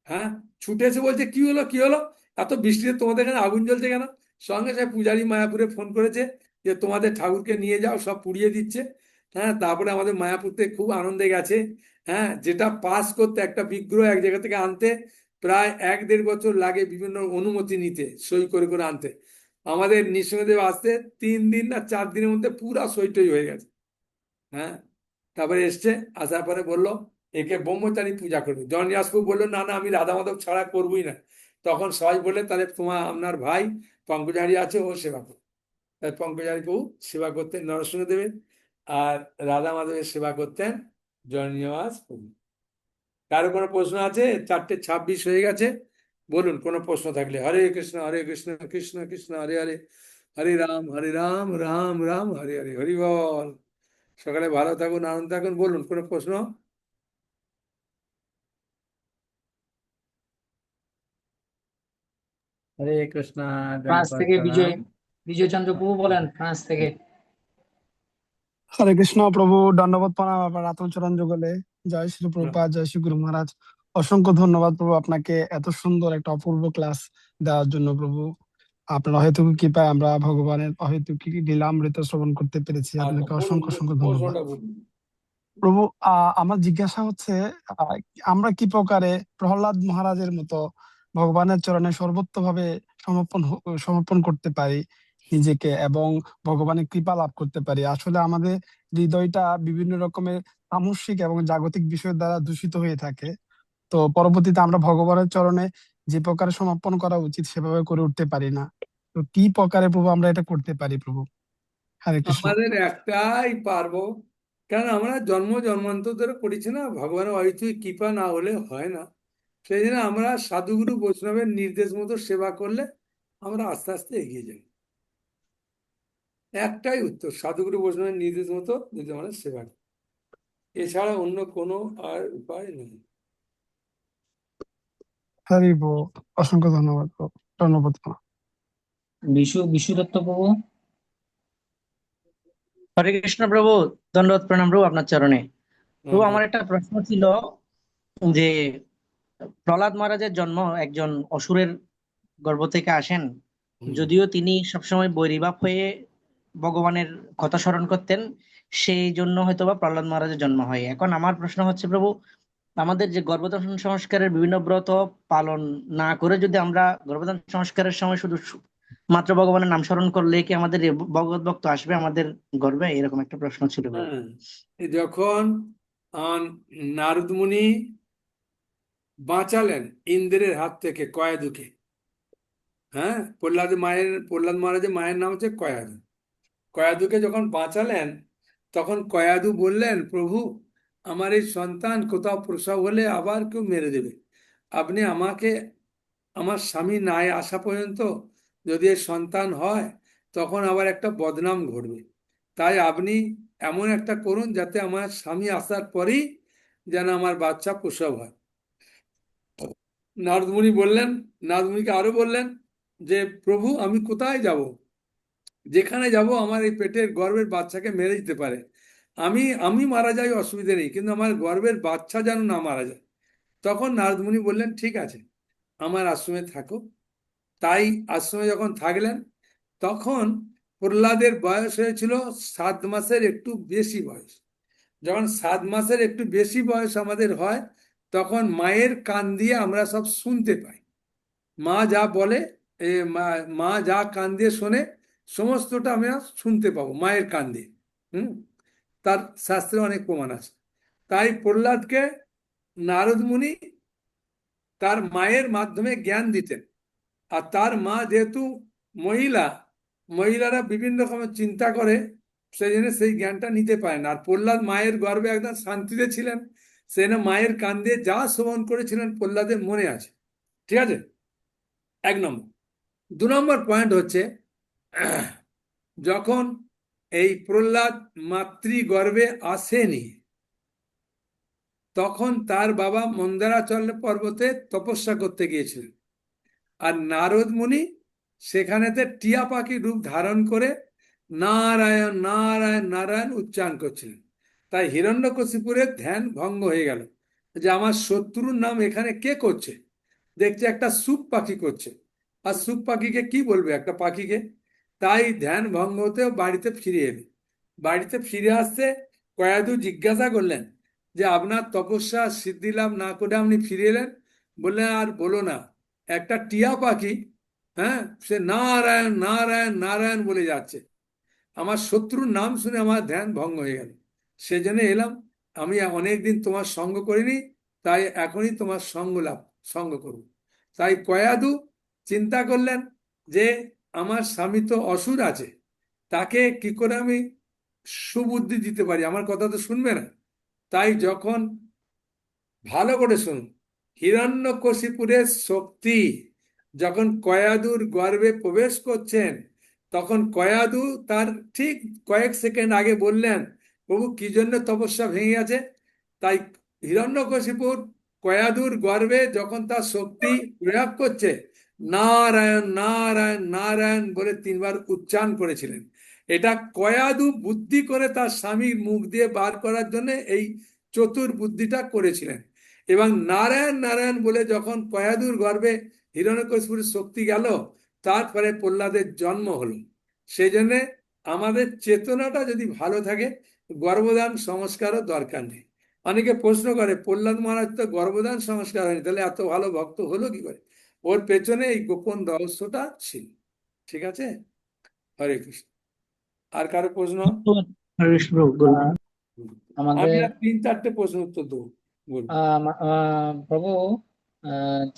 Speaker 1: হ্যাঁ, ছুটে এসে বলছে কি হলো কি হলো, এত বৃষ্টিতে তোমাদের এখানে আগুন জ্বলছে কেন? সঙ্গে সঙ্গে পূজারি মায়াপুরে ফোন করেছে যে তোমাদের ঠাকুরকে নিয়ে যাও, সব পুড়িয়ে দিচ্ছে। হ্যাঁ, তারপরে আমাদের মায়াপুরতে খুব আনন্দে গেছে। হ্যাঁ, যেটা পাস করতে একটা বিগ্রহ এক জায়গা থেকে আনতে প্রায় 1-1.5 বছর লাগে বিভিন্ন অনুমতি নিতে, সই করে করে আনতে। আমাদের নৃসিংহদেব আসতে 3 দিন না 4 দিনের মধ্যে পুরা সই টই হয়ে গেছে। হ্যাঁ, তারপরে এসছে, আসার পরে বললো একে ব্রহ্মচারী পূজা করবে। জন ইয়াসপুর বললো না না আমি রাধা মাধব ছাড়া করবোই না। তখন সবাই বললে তাহলে আপনার ভাই পঙ্কজারি আছে, ও সেবা করবে। তাই পঙ্কজারি প্রভু সেবা করতেন নরসিংহদেবের, আর রাধা মাধবের সেবা করতেন জয়নিবাস প্রভু। কারো কোনো প্রশ্ন আছে? 4:26 হয়ে গেছে, বলুন কোনো প্রশ্ন থাকলে। হরে কৃষ্ণ কৃষ্ণ কৃষ্ণ হরে হরে, হরে রাম রাম রাম হরে হরে, হরি বল। সকালে ভালো থাকুন, আনন্দ থাকুন, বলুন কোনো প্রশ্ন।
Speaker 2: হরে কৃষ্ণ।
Speaker 3: ফ্রান্স
Speaker 2: দণ্ডবাদ
Speaker 3: থেকে
Speaker 2: প্রণাম।
Speaker 3: বিজয় চন্দ্র প্রভু বলেন, ফ্রান্স থেকে।
Speaker 4: হরে কৃষ্ণ প্রভু, দণ্ডবোধ প্রণাম আপনার রাতুল চরণ যুগলে। জয় শ্রী প্রভুপাদ, জয় শ্রী গুরু মহারাজ। অসংখ্য ধন্যবাদ প্রভু আপনাকে এত সুন্দর একটা অপূর্ব ক্লাস দেওয়ার জন্য প্রভু। আপনার অহেতুক কৃপায় আমরা ভগবানের অহেতুক লীলামৃত শ্রবণ করতে পেরেছি,
Speaker 1: আচ্ছা
Speaker 4: আপনাকে
Speaker 1: বলুন,
Speaker 4: অসংখ্য অসংখ্য ধন্যবাদ
Speaker 1: প্রশ্নটা বলুন।
Speaker 4: প্রভু। আমার জিজ্ঞাসা হচ্ছে, আহ, আমরা কি প্রকারে প্রহ্লাদ মহারাজের মতো ভগবানের চরণে সর্বোত্তভাবে সমর্পণ সমর্পণ করতে পারি? নিজেকে এবং ভগবানের কৃপা লাভ করতে পারি। আসলে আমাদের হৃদয়টা বিভিন্ন রকমের তামসিক এবং জাগতিক বিষয়ের দ্বারা দূষিত হয়ে থাকে। তো পরবর্তীতে আমরা ভগবানের চরণে যে প্রকারে সমর্পণ করা উচিত সেভাবে করে উঠতে পারি না। তো কি প্রকারে প্রভু আমরা এটা করতে পারি প্রভু? হরে কৃষ্ণ।
Speaker 1: আমাদের একটাই পারবো, কারণ আমরা জন্ম জন্মান্তর ধরে করেছি না, ভগবানের অহেতুক কৃপা না হলে হয় না। সেই জন্য আমরা সাধুগুরু বৈষ্ণবের নির্দেশ মতো সেবা করলে আমরা আস্তে আস্তে এগিয়ে যাই। একটাই উত্তর, সাধুগুরু বৈষ্ণবের নির্দেশ মতো যদি আমরা সেবা করি, এছাড়া অন্য কোনো আর উপায় নেই।
Speaker 4: হরি বল। অসংখ্য ধন্যবাদ প্রভু। ধন্যবাদ প্রভু।
Speaker 3: বিশু দত্ত প্রভু। হরে কৃষ্ণ প্রভু। দণ্ডবত প্রণাম প্রভু আপনার চরণে। প্রভু, আমার একটা প্রশ্ন ছিল যে প্রহ্লাদ মহারাজের জন্ম একজন অসুরের গর্ভ থেকে আসেন,
Speaker 1: হুম।
Speaker 3: যদিও তিনি সবসময় বৈরীবাপ হয়ে ভগবানের কথা স্মরণ করতেন, সেই জন্য হয়তোবা প্রহ্লাদ মহারাজের জন্ম হয়। এখন আমার প্রশ্ন হচ্ছে প্রভু, আমাদের যে গর্ভধারণ সংস্কারের বিভিন্ন ব্রত পালন না করে যদি আমরা গর্ভধারণ সংস্কারের সময় শুধু মাত্র ভগবানের নাম স্মরণ করলে কি আমাদের এ ভগবত ভক্ত আসবে আমাদের গর্ভে? এরকম একটা প্রশ্ন ছিল প্রভু।
Speaker 1: হ্যাঁ, যখন আহ, নারদ মুনি বাঁচালেন ইন্দ্রের হাত থেকে কয়াদুকে। হ্যাঁ, প্রহ্লাদ মহারাজের মায়ের নাম হচ্ছে কয়াদু। কয়াদুকে যখন বাঁচালেন, তখন কয়াদু বললেন, প্রভু, আমার এই সন্তান কোথাও প্রসব হলে আবার কেউ মেরে দেবে। আপনি আমাকে, আমার স্বামী নাই আসা পর্যন্ত যদি এর সন্তান হয়, তখন আবার একটা বদনাম ঘটবে। তাই আপনি এমন একটা করুন যাতে আমার স্বামী আসার পরেই যেন আমার বাচ্চা প্রসব হয়। নারদমুনি বললেন, নারদমুনিকে আরো বললেন যে, প্রভু, আমি কোথায় যাব? যেখানে যাব আমার এই পেটের গর্ভের বাচ্চাকে মেরে দিতে পারে। আমি আমি মারা যাই, অসুবিধা নেই, কিন্তু আমার গর্ভের বাচ্চা যেন না মারা যায়। তখন নারদমুনি বললেন, ঠিক আছে, আমার আশ্রমে থাকো। তাই আশ্রমে যখন থাকলেন, তখন প্রহ্লাদের বয়স হয়েছিল 7 মাসের একটু বেশি বয়স। যখন 7 মাসের একটু বেশি বয়স আমাদের হয়, তখন মায়ের কান দিয়ে আমরা সব শুনতে পাই। মা যা বলে, মা মা যা কান দিয়ে শোনে, সমস্তটা আমরা শুনতে পাবো মায়ের কান দিয়ে। হুম। তার শাস্ত্রে অনেক প্রমাণ আছে। তাই প্রহ্লাদকে নারদ মুনি তার মায়ের মাধ্যমে জ্ঞান দিতেন। আর তার মা যেহেতু মহিলা, মহিলারা বিভিন্ন রকমের চিন্তা করে, সেই জন্য সেই জ্ঞানটা নিতে পারে না। আর প্রহ্লাদ মায়ের গর্ভে একদম শান্তিতে ছিলেন, সেই জন্য মায়ের কান দিয়ে যা শ্রবণ করেছিলেন প্রহ্লাদের মনে আছে। ঠিক আছে, 1 নম্বর। 2 নম্বর পয়েন্ট হচ্ছে, যখন এই প্রহ্লাদ মাতৃগর্ভে আসেনি, তখন তার বাবা মন্দারাচল পর্বতে তপস্যা করতে গিয়েছিলেন। আর নারদ মুনি সেখানেতে টিয়া পাখির রূপ ধারণ করে নারায়ণ নারায়ণ নারায়ণ উচ্চারণ করছিলেন। তাই হিরণ্যকশিপুরের ধ্যান ভঙ্গ হয়ে গেল, যে আমার শত্রুর নাম এখানে কে করছে। দেখছে একটা সুখ পাখি করছে, আর সুখ পাখিকে কি বলবে একটা পাখিকে। তাই ধ্যান ভঙ্গ হতেও বাড়িতে ফিরে এলো। বাড়িতে ফিরে আসতে কয়াদু জিজ্ঞাসা করলেন যে, আপনার তপস্যা সিদ্ধি লাভ না করে আপনি ফিরে এলেন। বললেন, আর বলো না, একটা টিয়া পাখি, হ্যাঁ, সে নারায়ণ নারায়ণ নারায়ণ বলে যাচ্ছে। আমার শত্রুর নাম শুনে আমার ধ্যান ভঙ্গ হয়ে গেল, সেজন্য এলাম। আমি অনেকদিন তোমার সঙ্গ করিনি, তাই এখনই তোমার সঙ্গ করব। তাই কয়াদু চিন্তা করলেন যে, আমার স্বামী তো অসুর আছে, তাকে কি করে আমি সুবুদ্ধি দিতে পারি, আমার কথা তো শুনবে না। তাই যখন, ভালো করে শুনুন, হিরণ্যকশিপুরের শক্তি যখন কয়াদুর গর্ভে প্রবেশ করছেন, তখন কয়াদু তার ঠিক কয়েক সেকেন্ড আগে বললেন, প্রভু, কি জন্য তপস্যা ভেঙে গেছে। তাই হিরণ্যকশিপুর কয়াদুর গর্ভে যখন তার শক্তি প্রয়োগ করছে, নারায়ণ নারায়ণ নারায়ণ বলে 3বার উচ্চারণ করেছিলেন। এটা কয়াদু বুদ্ধি করে তার স্বামীর মুখ দিয়ে বার করার জন্য এই চতুর বুদ্ধিটা করেছিলেন। এবং নারায়ণ নারায়ণ বলে যখন কয়াদুর গর্ভে হিরণ্যকশিপুরের শক্তি গেল, তারপরে প্রহ্লাদের জন্ম হলো। সেই জন্য আমাদের চেতনাটা যদি ভালো থাকে, গর্ভধান সংস্কারও দরকার নেই। অনেকে প্রশ্ন করে, প্রহ্লাদ মহারাজ তো গর্ভধান সংস্কার হয়নি, তাহলে এত ভালো ভক্ত হলো কি করে? ওর পেছনে এই গোপন রহস্যটা ছিল। ঠিক আছে। হরে কৃষ্ণ। আর কারো প্রশ্ন?
Speaker 3: হরে কৃষ্ণ প্রভু, বলুন।
Speaker 2: আহ,
Speaker 1: আমি
Speaker 2: আমাদের
Speaker 1: আর 3-4টে প্রশ্ন উত্তর দেবো, বলুন।
Speaker 2: প্রভু,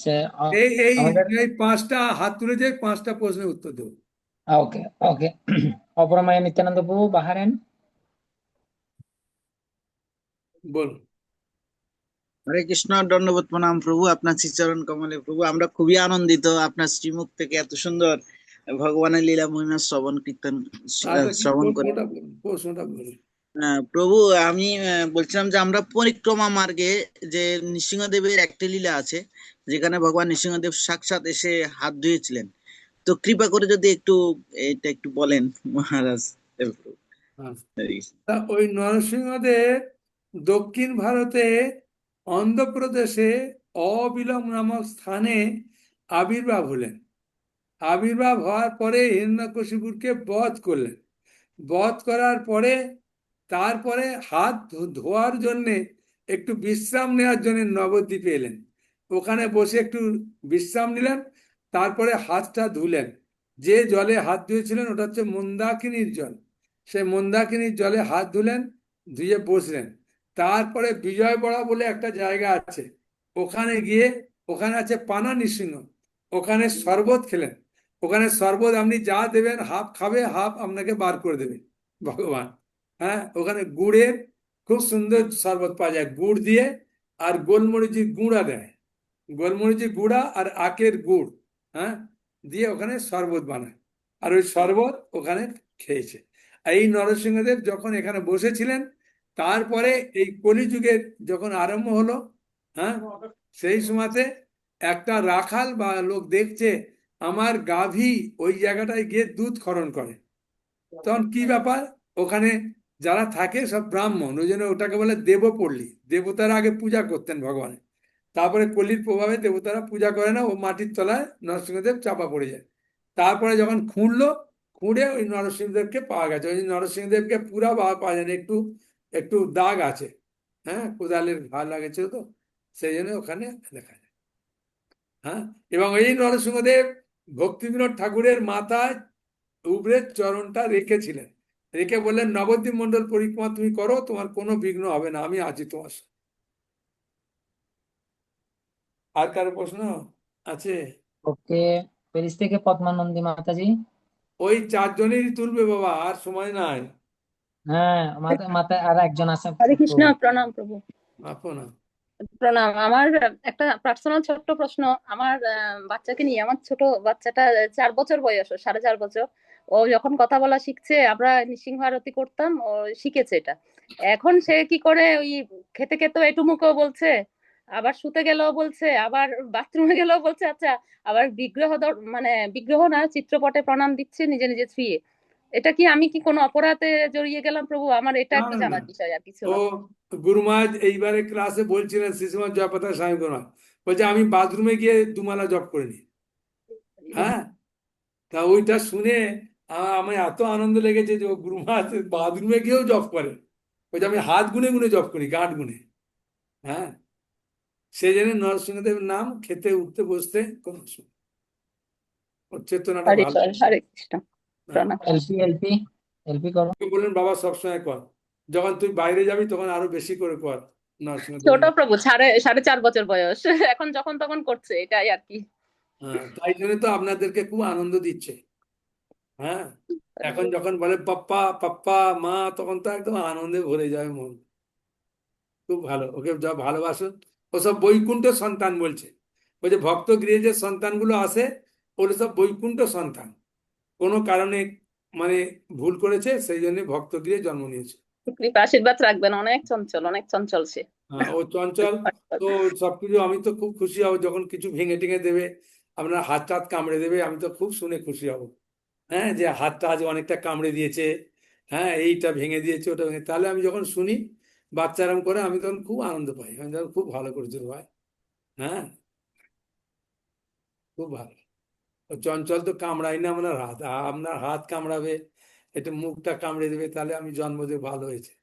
Speaker 2: যে
Speaker 1: এই এই
Speaker 2: আমাদের
Speaker 1: এই 5টা হাত তুলে যে 5টা প্রশ্নের উত্তর দেবো।
Speaker 2: ওকে ওকে অপরমায় নিত্যানন্দ প্রভু বাহারেন।
Speaker 1: বলুন।
Speaker 5: হরে কৃষ্ণ, দণ্ডবত প্রণাম প্রভু, আপনার শ্রীচরণ কমলে প্রভু। আমরা খুবই আনন্দিত আপনার শ্রীমুখ থেকে এত সুন্দর ভগবানের লীলা মহিমা শ্রবণ কীর্তন
Speaker 1: আচ্ছা, কি
Speaker 5: শ্রবণ করে।
Speaker 1: প্রশ্নটা বলুন, প্রশ্নটা বলুন।
Speaker 5: প্রভু, আমি বলছিলাম যে আমরা পরিক্রমা মার্গে যে নৃসিংহদেবের একটা লীলা আছে, যেখানে ভগবান নৃসিংহদেব সাক্ষাৎ এসে হাত ধুয়েছিলেন। তো কৃপা করে যদি এটা একটু বলেন মহারাজ।
Speaker 1: আচ্ছা।
Speaker 5: হরে কৃষ্ণ।
Speaker 1: তা ওই নরসিংহদেব দক্ষিণ ভারতে অন্ধ্রপ্রদেশে অবিলম নামক স্থানে আবির্ভাব হলেন। আবির্ভাব হওয়ার পরে হিরণ্যকশিপুরকে বধ করলেন। বধ করার পরে তারপরে হাত ধোয়ার জন্যে একটু বিশ্রাম নেওয়ার জন্য নবদ্বীপে এলেন। ওখানে বসে একটু বিশ্রাম নিলেন, তারপরে হাতটা ধুলেন। যে জলে হাত ধুয়েছিলেন ওটা হচ্ছে মন্দাকিনীর জল। সেই মন্দাকিনীর জলে হাত ধুলেন, ধুয়ে বসলেন। তারপরে বিজয়বড়া বলে একটা জায়গা আছে, ওখানে গিয়ে, ওখানে আছে পানা নৃসিংহ, ওখানে শরবত খেলেন। ওখানে শরবত আপনি যা দেবেন হাফ খাবে, হাফ আপনাকে বার করে দেবে ভগবান। হ্যাঁ, ওখানে গুড়ের খুব সুন্দর শরবত পাওয়া যায়, গুড় দিয়ে, আর গোলমরিচের গুঁড়া দেয়। গোলমরিচের গুঁড়া আর আখের গুড়, হ্যাঁ, দিয়ে ওখানে শরবত বানায়। আর ওই শরবত ওখানে খেয়েছে। আর এই নরসিংহদেব যখন এখানে বসেছিলেন, তারপরে এই কলিযুগের যখন আরম্ভ হলো, হ্যাঁ, সেই সময়তে একটা রাখাল বা লোক দেখছে আমার গাভী ওই জায়গাটায় গিয়ে দুধ ক্ষরণ করে। তখন কি ব্যাপার, ওখানে যারা থাকে সব ব্রাহ্মণ, ওই জন্য ওটাকে বলে দেবপল্লী। দেবতারা আগে পূজা করতেন ভগবানের, তারপরে কলির প্রভাবে দেবতারা পূজা করে না, ও মাটির তলায় নরসিংহদেব চাপা পড়ে যায়। তারপরে যখন খুঁড়লো, খুঁড়ে ওই নরসিংহদেবকে পাওয়া গেছে। ওই নরসিংহদেবকে পুরা পাওয়া যায় না, একটু একটু দাগ আছে, হ্যাঁ, কোদালের ঘা লাগেছে তো, সেই জন্য ওখানে দেখা যায়। হ্যাঁ, এবং এই নরসিংহদেব ভক্তিবিনোদ ঠাকুরের মাথায় উপরে চরণটা রেখেছিলেন, রেখে বললেন নবদ্বীপ মন্ডল পরিক্রমা তুমি করো, তোমার কোনো বিঘ্ন হবে না, আমি আছি তোমার সাথে। আর কারো প্রশ্ন আছে?
Speaker 2: ওকে, প্যারিস থেকে পদ্মানন্দী মাতাজি।
Speaker 1: ওই 4জনেরই তুলবে বাবা, আর সময় নাই।
Speaker 2: হ্যাঁ, মাথায় মাথায় আর একজন আছে
Speaker 6: হরে কৃষ্ণ,
Speaker 2: প্রভু।
Speaker 6: প্রণাম প্রভু।
Speaker 1: আপনা
Speaker 6: প্রণাম। আমার একটা পার্সোনাল ছোট্ট প্রশ্ন। আমার বাচ্চাকে নিয়ে, আমার ছোট বাচ্চাটা 4 বছর বয়স, ওর 4.5 বছর। ও যখন কথা বলা শিখছে, আমরা নৃসিংহ আরতি করতাম, ও শিখেছে এটা। এখন সে কি করে, ওই খেতে খেতেও এটুমুকেও বলছে, আবার শুতে গেলেও বলছে, আবার বাথরুমে গেলেও বলছে। আচ্ছা, আবার মানে বিগ্রহ না, চিত্রপটে প্রণাম দিচ্ছে নিজে নিজে ছুঁয়ে। এটা কি, আমি কি কোনো অপরাধে জড়িয়ে গেলাম প্রভু? আমার এটা
Speaker 1: না
Speaker 6: একটু
Speaker 1: না না,
Speaker 6: জানার বিষয়, আর কিছু
Speaker 1: ও
Speaker 6: না।
Speaker 1: গুরুমাজ এইবারে ক্লাসে বলছিলেন, শিশুমার জয়পাতা স্বামী গুরুমাজ বলছে আমি বাথরুমে গিয়ে দুমালা জপ করে নি। হ্যাঁ, তা ওইটা শুনে আমার এত আনন্দ লেগেছে যে ও গুরুমাজ বাথরুমে গিয়েও জপ করে। ওই যে আমি হাত গুনে গুনে জপ করি, গাঁট গুনে। হ্যাঁ, সেই জন্য নরসিংহদেবের নাম খেতে উঠতে বসতে কোনো অসুবিধা, ওর চেতনাটা
Speaker 6: হরে
Speaker 1: ভালো।
Speaker 6: হরে কৃষ্ণ,
Speaker 1: হ্যাঁ,
Speaker 6: প্রণাম।
Speaker 2: এলপি এলপি এলপি করো।
Speaker 1: ওকে বললেন বাবা সবসময় কর, যখন তুই বাইরে যাবি তখন আরো বেশি করে কর নরসিংহদেবের
Speaker 6: ছোট
Speaker 1: নাম।
Speaker 6: প্রভু, সাড়ে 4 বছর বয়স, এখন যখন তখন করছে, এটাই আর কি।
Speaker 1: হ্যাঁ, তাই জন্য তো আপনাদেরকে খুব আনন্দ দিচ্ছে। হ্যাঁ, এখন যখন বলে পাপ্পা পাপ্পা মা, তখন তো একদম আনন্দে ভরে যায় মন। খুব ভালো, ওকে যা ভালোবাসুন। ও সব বৈকুণ্ঠ সন্তান বলছে। ওই যে ভক্ত গৃহে যে সন্তানগুলো আসে, ওগুলো সব বৈকুণ্ঠ সন্তান। কোনো কারণে মানে ভুল করেছে, সেই জন্য ভক্ত গৃহে জন্ম নিয়েছে।
Speaker 6: কৃপা আশীর্বাদ রাখবেন, অনেক চঞ্চল, অনেক চঞ্চল সে।
Speaker 1: হ্যাঁ, ও চঞ্চল। তো সবকিছু, আমি তো খুব খুশি হব যখন কিছু ভেঙে টেঙে দেবে, আপনার হাত টাত কামড়ে দেবে, আমি তো খুব শুনে খুশি হব। হ্যাঁ, যে হাতটা আজ অনেকটা কামড়ে দিয়েছে, হ্যাঁ, এইটা ভেঙে দিয়েছে, ওটা ভেঙে, তাহলে আমি যখন শুনি বাচ্চারাম করে, আমি তখন খুব আনন্দ পাই, আমি তখন খুব ভালো করেছি ভাই। হ্যাঁ, খুব ভালো। ও চঞ্চল তো কামড়াই না আপনার হাত, আপনার হাত কামড়াবে, একটু মুখটা কামড়ে দেবে, তাহলে আমি জন্ম দিয়ে ভালো হয়েছে।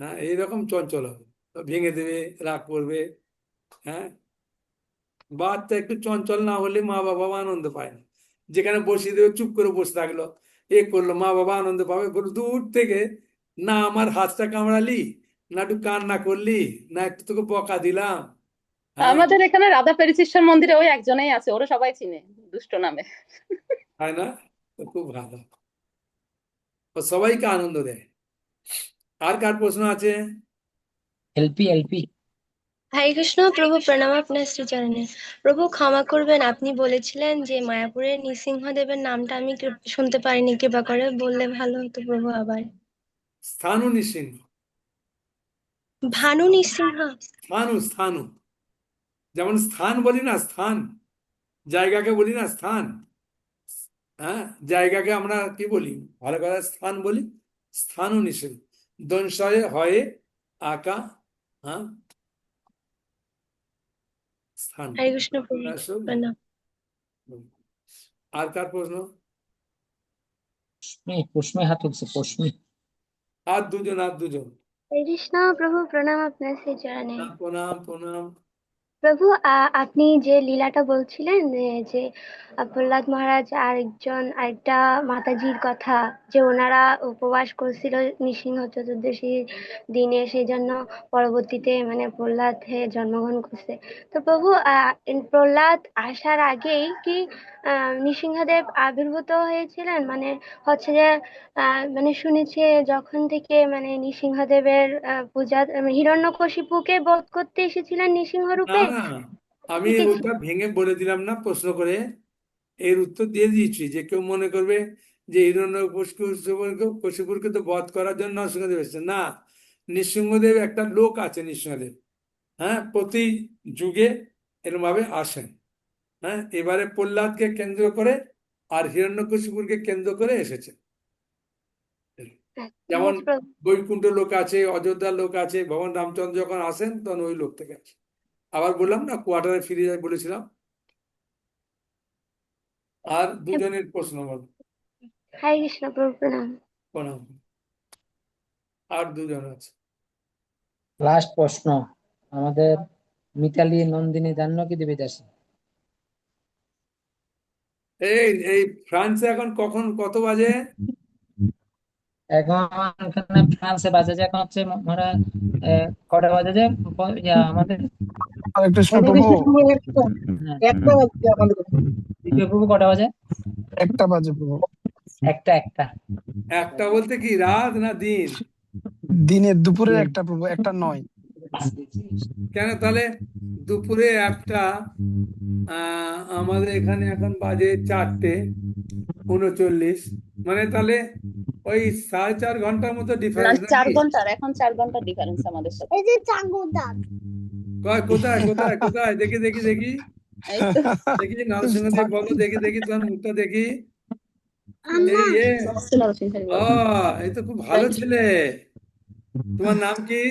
Speaker 1: হ্যাঁ, এইরকম চঞ্চল হবে, তো ভেঙে দেবে, রাগ করবে। হ্যাঁ, বাচ্চা একটু চঞ্চল না হলে মা বাবা আনন্দ পায় না। যেখানে বসিয়ে দেবে চুপ করে বসে থাকলো, করলো, মা বাবা আনন্দ পাবে, বলে দূর থেকে, না আমার হাতটা কামড়ালি, না একটু কান্না করলি, না একটু তোকে বকা দিলাম, হ্যাঁ,
Speaker 6: আমাদের এখানে রাধা পেরিচিশ্বর মন্দিরে ওই একজনেই আছে, ওরা সবাই চিনে দুষ্ট নামে।
Speaker 1: তাই না? তো খুব ভালো, ও সবাইকে আনন্দ দেয়। আর কার প্রশ্ন আছে?
Speaker 2: এলপি এলপি
Speaker 7: হরে কৃষ্ণ প্রভু, প্রণাম আপনার শ্রীচরণে। প্রভু ক্ষমা করবেন, আপনি বলেছিলেন যে মায়াপুরের নৃসিংহদেবের নামটা আমি শুনতে পারিনি, কৃপা করে বললে ভালো হতো প্রভু। আবার
Speaker 1: স্থানু নৃসিংহ,
Speaker 7: ভানু নৃসিংহ।
Speaker 1: স্থানু স্থানু, যেমন স্থান বলি না, স্থান, জায়গাকে বলি না স্থান, হ্যাঁ, জায়গাকে আমরা কি বলি, ভালো করে স্থান বলি, স্থানু নৃসিংহ, দংশয়ে হয়ে আকা, হ্যাঁ, স্থান।
Speaker 7: হরে কৃষ্ণ প্রভু,
Speaker 1: আসো।
Speaker 7: প্রণাম।
Speaker 1: আর কার প্রশ্ন?
Speaker 2: পুষ্মি হাত তুলছে, পুষ্মি।
Speaker 1: আর দুজন, আর দুজন।
Speaker 7: হরে কৃষ্ণ প্রভু, প্রণাম আপনার শ্রীচরণে।
Speaker 1: প্রণাম প্রণাম।
Speaker 7: প্রভু আপনি যে লীলাটা বলছিলেন যে প্রহ্লাদ মহারাজ আরেকটা মাতাজির কথা, যে ওনারা উপবাস করছিল নৃসিংহ চতুর্দশী দিনে, সেই জন্য পরবর্তীতে মানে প্রহ্লাদ জন্মগ্রহণ করছে। তো প্রভু প্রহ্লাদ আসার আগেই কি নৃসিংহদেব আবির্ভূত হয়েছিলেন? মানে হচ্ছে যে মানে শুনেছি যখন থেকে মানে নৃসিংহদেবের পূজা হিরণ্যকশিপুকে বধ করতে এসেছিলেন নৃসিংহ
Speaker 1: না
Speaker 7: রূপে,
Speaker 1: না, আমি
Speaker 7: কি কি
Speaker 1: ওটা ভেঙে বলে দিলাম না প্রশ্ন করে, এর উত্তর দিয়ে দিয়েছি। যে কেউ মনে করবে যে হিরণ্যকশিপুরকে তো বধ করার জন্য নরসিংহদেব এসেছে, না, নৃসিংহদেব একটা লোক আছে, নৃসিংহদেব, হ্যাঁ, প্রতি যুগে এরকম ভাবে আসেন। হ্যাঁ, এবারে প্রহ্লাদকে কেন্দ্র করে আর হিরণ্যকশিপুরকে কেন্দ্র করে এসেছে। যেমন
Speaker 7: মহারাজ প্রভু?
Speaker 1: বৈকুণ্ঠ লোক আছে, অযোধ্যার লোক আছে, ভগবান রামচন্দ্র যখন আসেন তখন ওই লোক থেকে আসে। আবার বললাম না, কোয়ার্টারে ফিরে যায় বলেছিলাম। আর দুজনের প্রশ্ন বল।
Speaker 7: হরে কৃষ্ণ প্রভু, প্রণাম।
Speaker 1: প্রণাম। আর দুজন আছে।
Speaker 2: লাস্ট প্রশ্ন আমাদের মিতালি নন্দিনী জাহ্নবী দেবী দাসী।
Speaker 1: এই এই ফ্রান্সে এখন কখন কত বাজে?
Speaker 2: এখন এখানে ফ্রান্সে বাজে যে, এখন হচ্ছে মনে কটা বাজে যে, আমাদের
Speaker 4: আর একটা সময় প্রভু,
Speaker 2: একটা বাজে আমাদের, দ্বিতীয় প্রভু কটা বাজে?
Speaker 4: 1টা বাজে প্রভু।
Speaker 2: একটা একটা
Speaker 1: একটা বলতে কি রাত না দিন?
Speaker 4: দিনের দুপুরের 1টা প্রভু, 1টা 9।
Speaker 1: কেন তাহলে দুপুরে একটা, আমাদের এখানে এখন বাজে 4:39, মানে তাহলে ওই 4.5 ঘন্টার মতো
Speaker 6: না,
Speaker 1: ডিফারেন্স
Speaker 6: 4
Speaker 1: নাকি?
Speaker 6: ঘন্টার, এখন 4 ঘন্টার ডিফারেন্স আমাদের সাথে।
Speaker 1: কোথায় কোথায় কোথায়, দেখি দেখি দেখি
Speaker 6: এই তো
Speaker 1: দেখি, নরসিংহদেব বলো, দেখি দেখি তোমার মুখটা দেখি। এই ও, এই তো খুব ভালো ছেলে। তোমার নাম কি?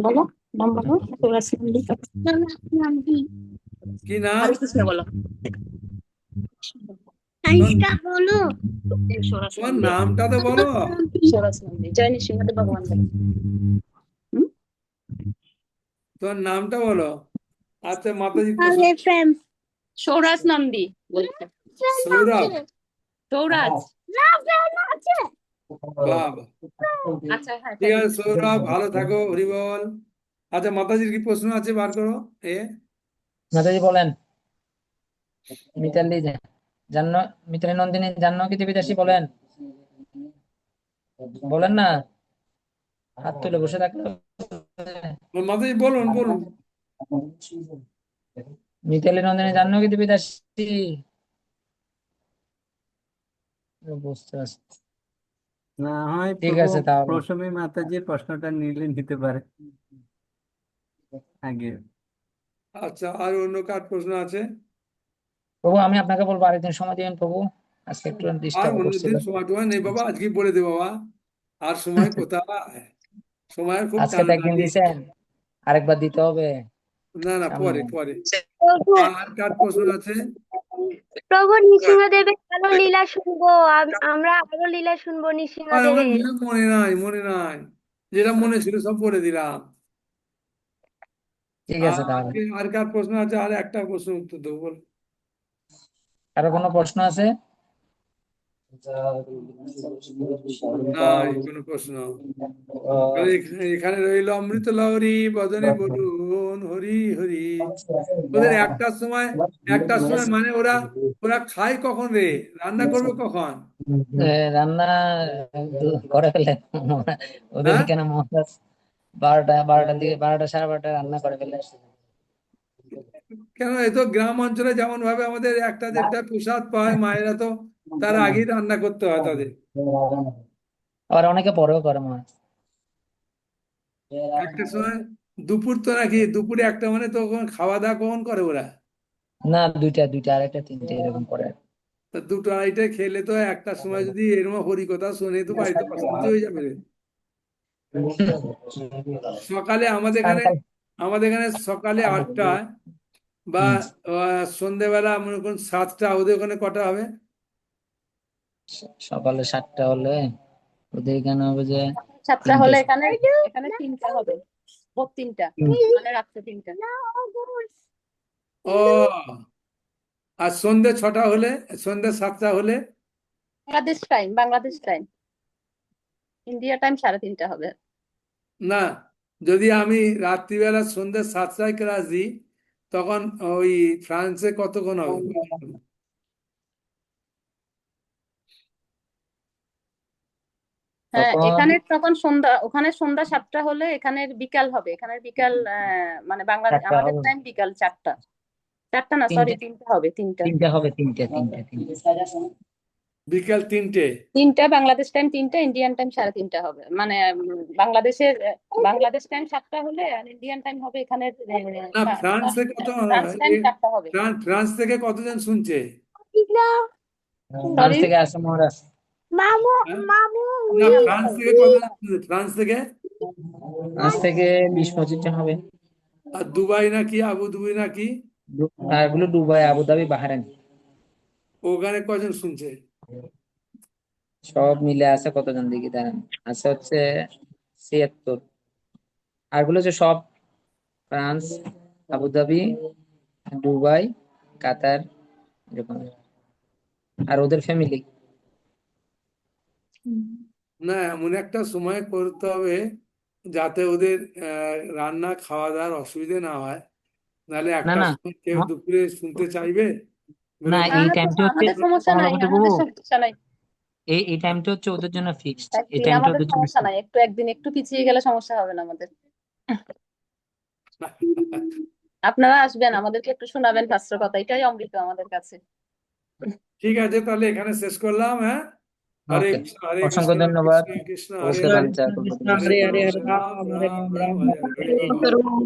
Speaker 6: বলো, নাম বলো।
Speaker 1: কি নাম?
Speaker 6: হরে কৃষ্ণ বলো।
Speaker 1: তোমার নামটা তো বলো।
Speaker 6: জয় নৃসিংহদেব ভগবান বলো।
Speaker 1: তোমার নামটা বলো। আচ্ছা, মাতাজি প্রশ্ন।
Speaker 6: সৌরাজ নন্দী বলছে।
Speaker 1: সৌরভ,
Speaker 6: সৌরাজ।
Speaker 1: বাহ বাহ।
Speaker 6: আচ্ছা, হ্যাঁ,
Speaker 1: ঠিক আছে সৌরভ, ভালো থাকো, হরি বল। আচ্ছা, মাতাজির কি প্রশ্ন আছে, বার করো।
Speaker 2: মাতাজি বলেন। মিতালি মিতালি নন্দিনী জাহ্নবী দেবী দাসী বলেন, বলেন না, হাত তুলে বসে থাকলে হবে।
Speaker 1: মাতাজি বলুন বলুন।
Speaker 2: মিতালি নন্দিনী জাহ্নবী দেবী দাসী, বুঝতে পারছি।
Speaker 8: না হয়
Speaker 2: ঠিক
Speaker 8: প্রভু
Speaker 2: আছে তাহলে।
Speaker 8: প্রথমে মাতাজির প্রশ্নটা নিতে পারে আগে।
Speaker 1: আচ্ছা, আর অন্য কার প্রশ্ন আছে?
Speaker 2: প্রভু আমি আপনাকে বলবো আরেকদিন সময় দিবেন প্রভু, আজকে একটু
Speaker 1: আর
Speaker 2: ডিস্টার্ব করছিল।
Speaker 1: অন্যদিন সময় টময় নেই বাবা, আজকে বলে দে বাবা, আর সময় কোথায়, সময়ের খুব
Speaker 2: আজকে তো একদিন
Speaker 1: টানাটানি।
Speaker 2: দিছেন, আরেকবার দিতে হবে
Speaker 1: না না,
Speaker 2: সামনে।
Speaker 1: পরে পরে।
Speaker 7: প্রভু,
Speaker 1: আর কার প্রশ্ন আছে?
Speaker 7: প্রভু নৃসিংহদেবের আরো লীলা শুনবো, আমরা আরো লীলা শুনবো
Speaker 1: আর আমার
Speaker 7: নৃসিংহদেবের।
Speaker 1: মনে নাই, মনে নাই, যেটা মনে ছিল সব বলে দিলাম।
Speaker 2: ঠিক
Speaker 1: আর
Speaker 2: আছে তাহলে।
Speaker 1: আর কার প্রশ্ন আছে? আর একটা প্রশ্ন উত্তর দেবো, বল।
Speaker 2: আরো কোনো প্রশ্ন আছে?
Speaker 1: নাই কোনো প্রশ্ন। তাহলে এখানে রইল অমৃত লহরী বদনে বলুন হরি হরি। ওদের একটার সময় মানে ওরা ওরা খায় কখন রে? রান্না করবে কখন?
Speaker 2: রান্না করে ফেলে ওদের
Speaker 1: হ্যাঁ,
Speaker 2: এখানে মহারাজ 12টার দিকে 12টা 12:30 রান্না করে ফেলে।
Speaker 1: কেন? এ তো গ্রাম অঞ্চলে যেমন ভাবে আমাদের 1টা 1:30 প্রসাদ পায়, মায়েরা তো তার আগেই রান্না করতে হয় তাদের।
Speaker 2: আবার অনেকে পরেও করে মহারাজ।
Speaker 1: একটার সময় দুপুর তো নাকি দুপুরে একটা মানে তো খাওয়া দাওয়া কখন করে ওরা?
Speaker 2: না, 2টা 2টা 3টে এরকম করে।
Speaker 1: তা 2টা 2:30 খেলে তো একটার সময় যদি এরকম হরিকথা শুনে তো বাড়িতে অশান্তি হয়ে যাবে রে। সকালে আমাদের এখানে সকালে 8টায় বা সন্ধেবেলা মনে করুন 7টা, ওদের ওখানে কটা হবে?
Speaker 2: সকালে 7টা হলে ওদের এখানে হবে যে
Speaker 6: 7টা
Speaker 2: 3টে।
Speaker 6: হলে এখানে এখানে 3টা হবে, ভোর 3টা, মানে রাত্রে 3টা।
Speaker 1: ও, আর সন্ধে 6টা হলে, সন্ধে 7টা হলে?
Speaker 6: বাংলাদেশ টাইম ইন্ডিয়া টাইম 3:30 হবে।
Speaker 1: না, যদি আমি রাত্রিবেলা সন্ধে 7টায় ক্লাস দিই তখন ওই ফ্রান্সে কতক্ষণ হবে?
Speaker 6: হ্যাঁ,
Speaker 2: তখন
Speaker 6: এখানে তখন সন্ধ্যা, ওখানে সন্ধ্যা 7টা হলে এখানের বিকাল হবে, এখানের বিকাল মানে বাংলাদেশ
Speaker 2: 4টা
Speaker 6: আমাদের
Speaker 2: হবে।
Speaker 6: টাইম বিকাল 4টা। 4টা না, সরি,
Speaker 2: 3টে
Speaker 6: 3টা হবে, 3টা।
Speaker 2: 3টে হবে 3টে।
Speaker 1: বিকাল 3টে।
Speaker 6: 3টা বাংলাদেশ টাইম, 3টা ইন্ডিয়ান টাইম 3:30 হবে, মানে বাংলাদেশ টাইম 7টা হলে আর ইন্ডিয়ান টাইম হবে এখানে
Speaker 1: না, ফ্রান্সে কত?
Speaker 6: ফ্রান্স টাইম 4টা হবে।
Speaker 1: ফ্রান্স থেকে কতজন শুনছে?
Speaker 2: ফ্রান্স
Speaker 6: সরি,
Speaker 2: থেকে আসে মহারাজ।
Speaker 1: হ্যাঁ? না, ফ্রান্স থেকে কতজন শুনছে? ফ্রান্স থেকে?
Speaker 2: আজ থেকে 20-25 জন হবে।
Speaker 1: আর দুবাই নাকি আবু দুবি নাকি
Speaker 2: আর এগুলো দুবাই, আবুধাবি, বাহরাইন
Speaker 1: ওখানে কজন শুনছে?
Speaker 2: সব মিলে আছে কতজন দেখি দাঁড়ান। আছে হচ্ছে 76। আর গুলো হচ্ছে সব ফ্রান্স, আবুধাবি, দুবাই, কাতার এরকম, আর ওদের ফ্যামিলি।
Speaker 1: না, এমন একটা সময় করতে হবে যাতে ওদের রান্না খাওয়া দাওয়ার অসুবিধে না হয়, নাহলে
Speaker 2: না
Speaker 1: একটার
Speaker 2: না
Speaker 1: সময় কেউ
Speaker 2: ম-
Speaker 1: দুপুরে শুনতে চাইবে।
Speaker 2: না,
Speaker 1: মানে
Speaker 2: এই টাইমটা হচ্ছে
Speaker 6: আমাদের সমস্যা নাই,
Speaker 2: কমলাপতি বাবু,
Speaker 6: আমাদের সমস্যা নাই।
Speaker 2: এই টাইমটা হচ্ছে ওদের জন্য ফিক্সড। এই
Speaker 6: একদিন
Speaker 2: টাইমটা
Speaker 6: আমাদের
Speaker 2: ওদের জন্য
Speaker 6: সমস্যা নাই, একদিন একটু পিছিয়ে গেলে সমস্যা হবে না আমাদের। আপনারা আসবেন, আমাদেরকে একটু শোনাবেন শাস্ত্র কথা, এটাই অমৃত আমাদের কাছে।
Speaker 1: ঠিক আছে, তাহলে এখানে শেষ করলাম। হ্যাঁ, হরে
Speaker 2: ওকে।
Speaker 1: কৃষ্ণ হরে
Speaker 2: অসংখ্য
Speaker 1: কৃষ্ণ
Speaker 2: ধন্যবাদ।
Speaker 1: কৃষ্ণ কৃষ্ণ হরে
Speaker 2: অবশ্যই
Speaker 1: হরে,
Speaker 2: বাঞ্ছা
Speaker 3: কৃষ্ণ
Speaker 1: হরে
Speaker 3: হরে হরে
Speaker 1: রাম
Speaker 3: হরে
Speaker 1: রাম
Speaker 3: রাম হরে
Speaker 1: রাম
Speaker 3: রাম
Speaker 1: রাম
Speaker 3: রাম
Speaker 1: হরে হরে, হরে বল।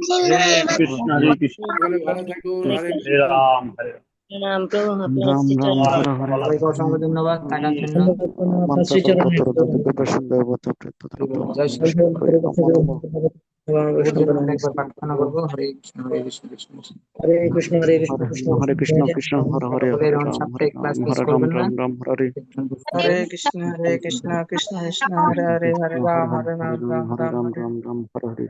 Speaker 9: हरे कृष्ण हरे कृष्ण
Speaker 1: সকলে ভালো থাকুন, হরে
Speaker 9: हरे
Speaker 1: কৃষ্ণ।
Speaker 9: राम हरे
Speaker 3: রাম প্রভু আপনার
Speaker 10: রাম রাম
Speaker 9: राम
Speaker 10: হরে হরে
Speaker 2: সবাইকে অসংখ্য ধন্যবাদ থাকার জন্য।
Speaker 10: মন্ত্র তত্র সুন্দর
Speaker 2: জয় শ্রী কৃষ্ণ। ওর জন্য আমরা একবার প্রার্থনা করবো। হরে কৃষ্ণ হরে কৃষ্ণ কৃষ্ণ কৃষ্ণ
Speaker 3: হরে কৃষ্ণ হরে কৃষ্ণ
Speaker 10: হরে
Speaker 3: কৃষ্ণ
Speaker 10: হরে
Speaker 3: কৃষ্ণ
Speaker 10: কৃষ্ণ
Speaker 3: হরে
Speaker 10: কৃষ্ণ হরে হরে
Speaker 2: সকলে
Speaker 10: হরে
Speaker 2: এরকম
Speaker 10: রাম
Speaker 2: সাপ্তাহিক ক্লাস মিস
Speaker 10: হরে রাম
Speaker 2: করবেন না।
Speaker 10: রাম হরে
Speaker 3: হরে কৃষ্ণ কৃষ্ণ কৃষ্ণ হরে হরে হরে রাম
Speaker 10: হরে রাম
Speaker 3: রাম
Speaker 10: হরে রাম
Speaker 3: রাম
Speaker 10: হরে রাম রাম রাম হরে হরে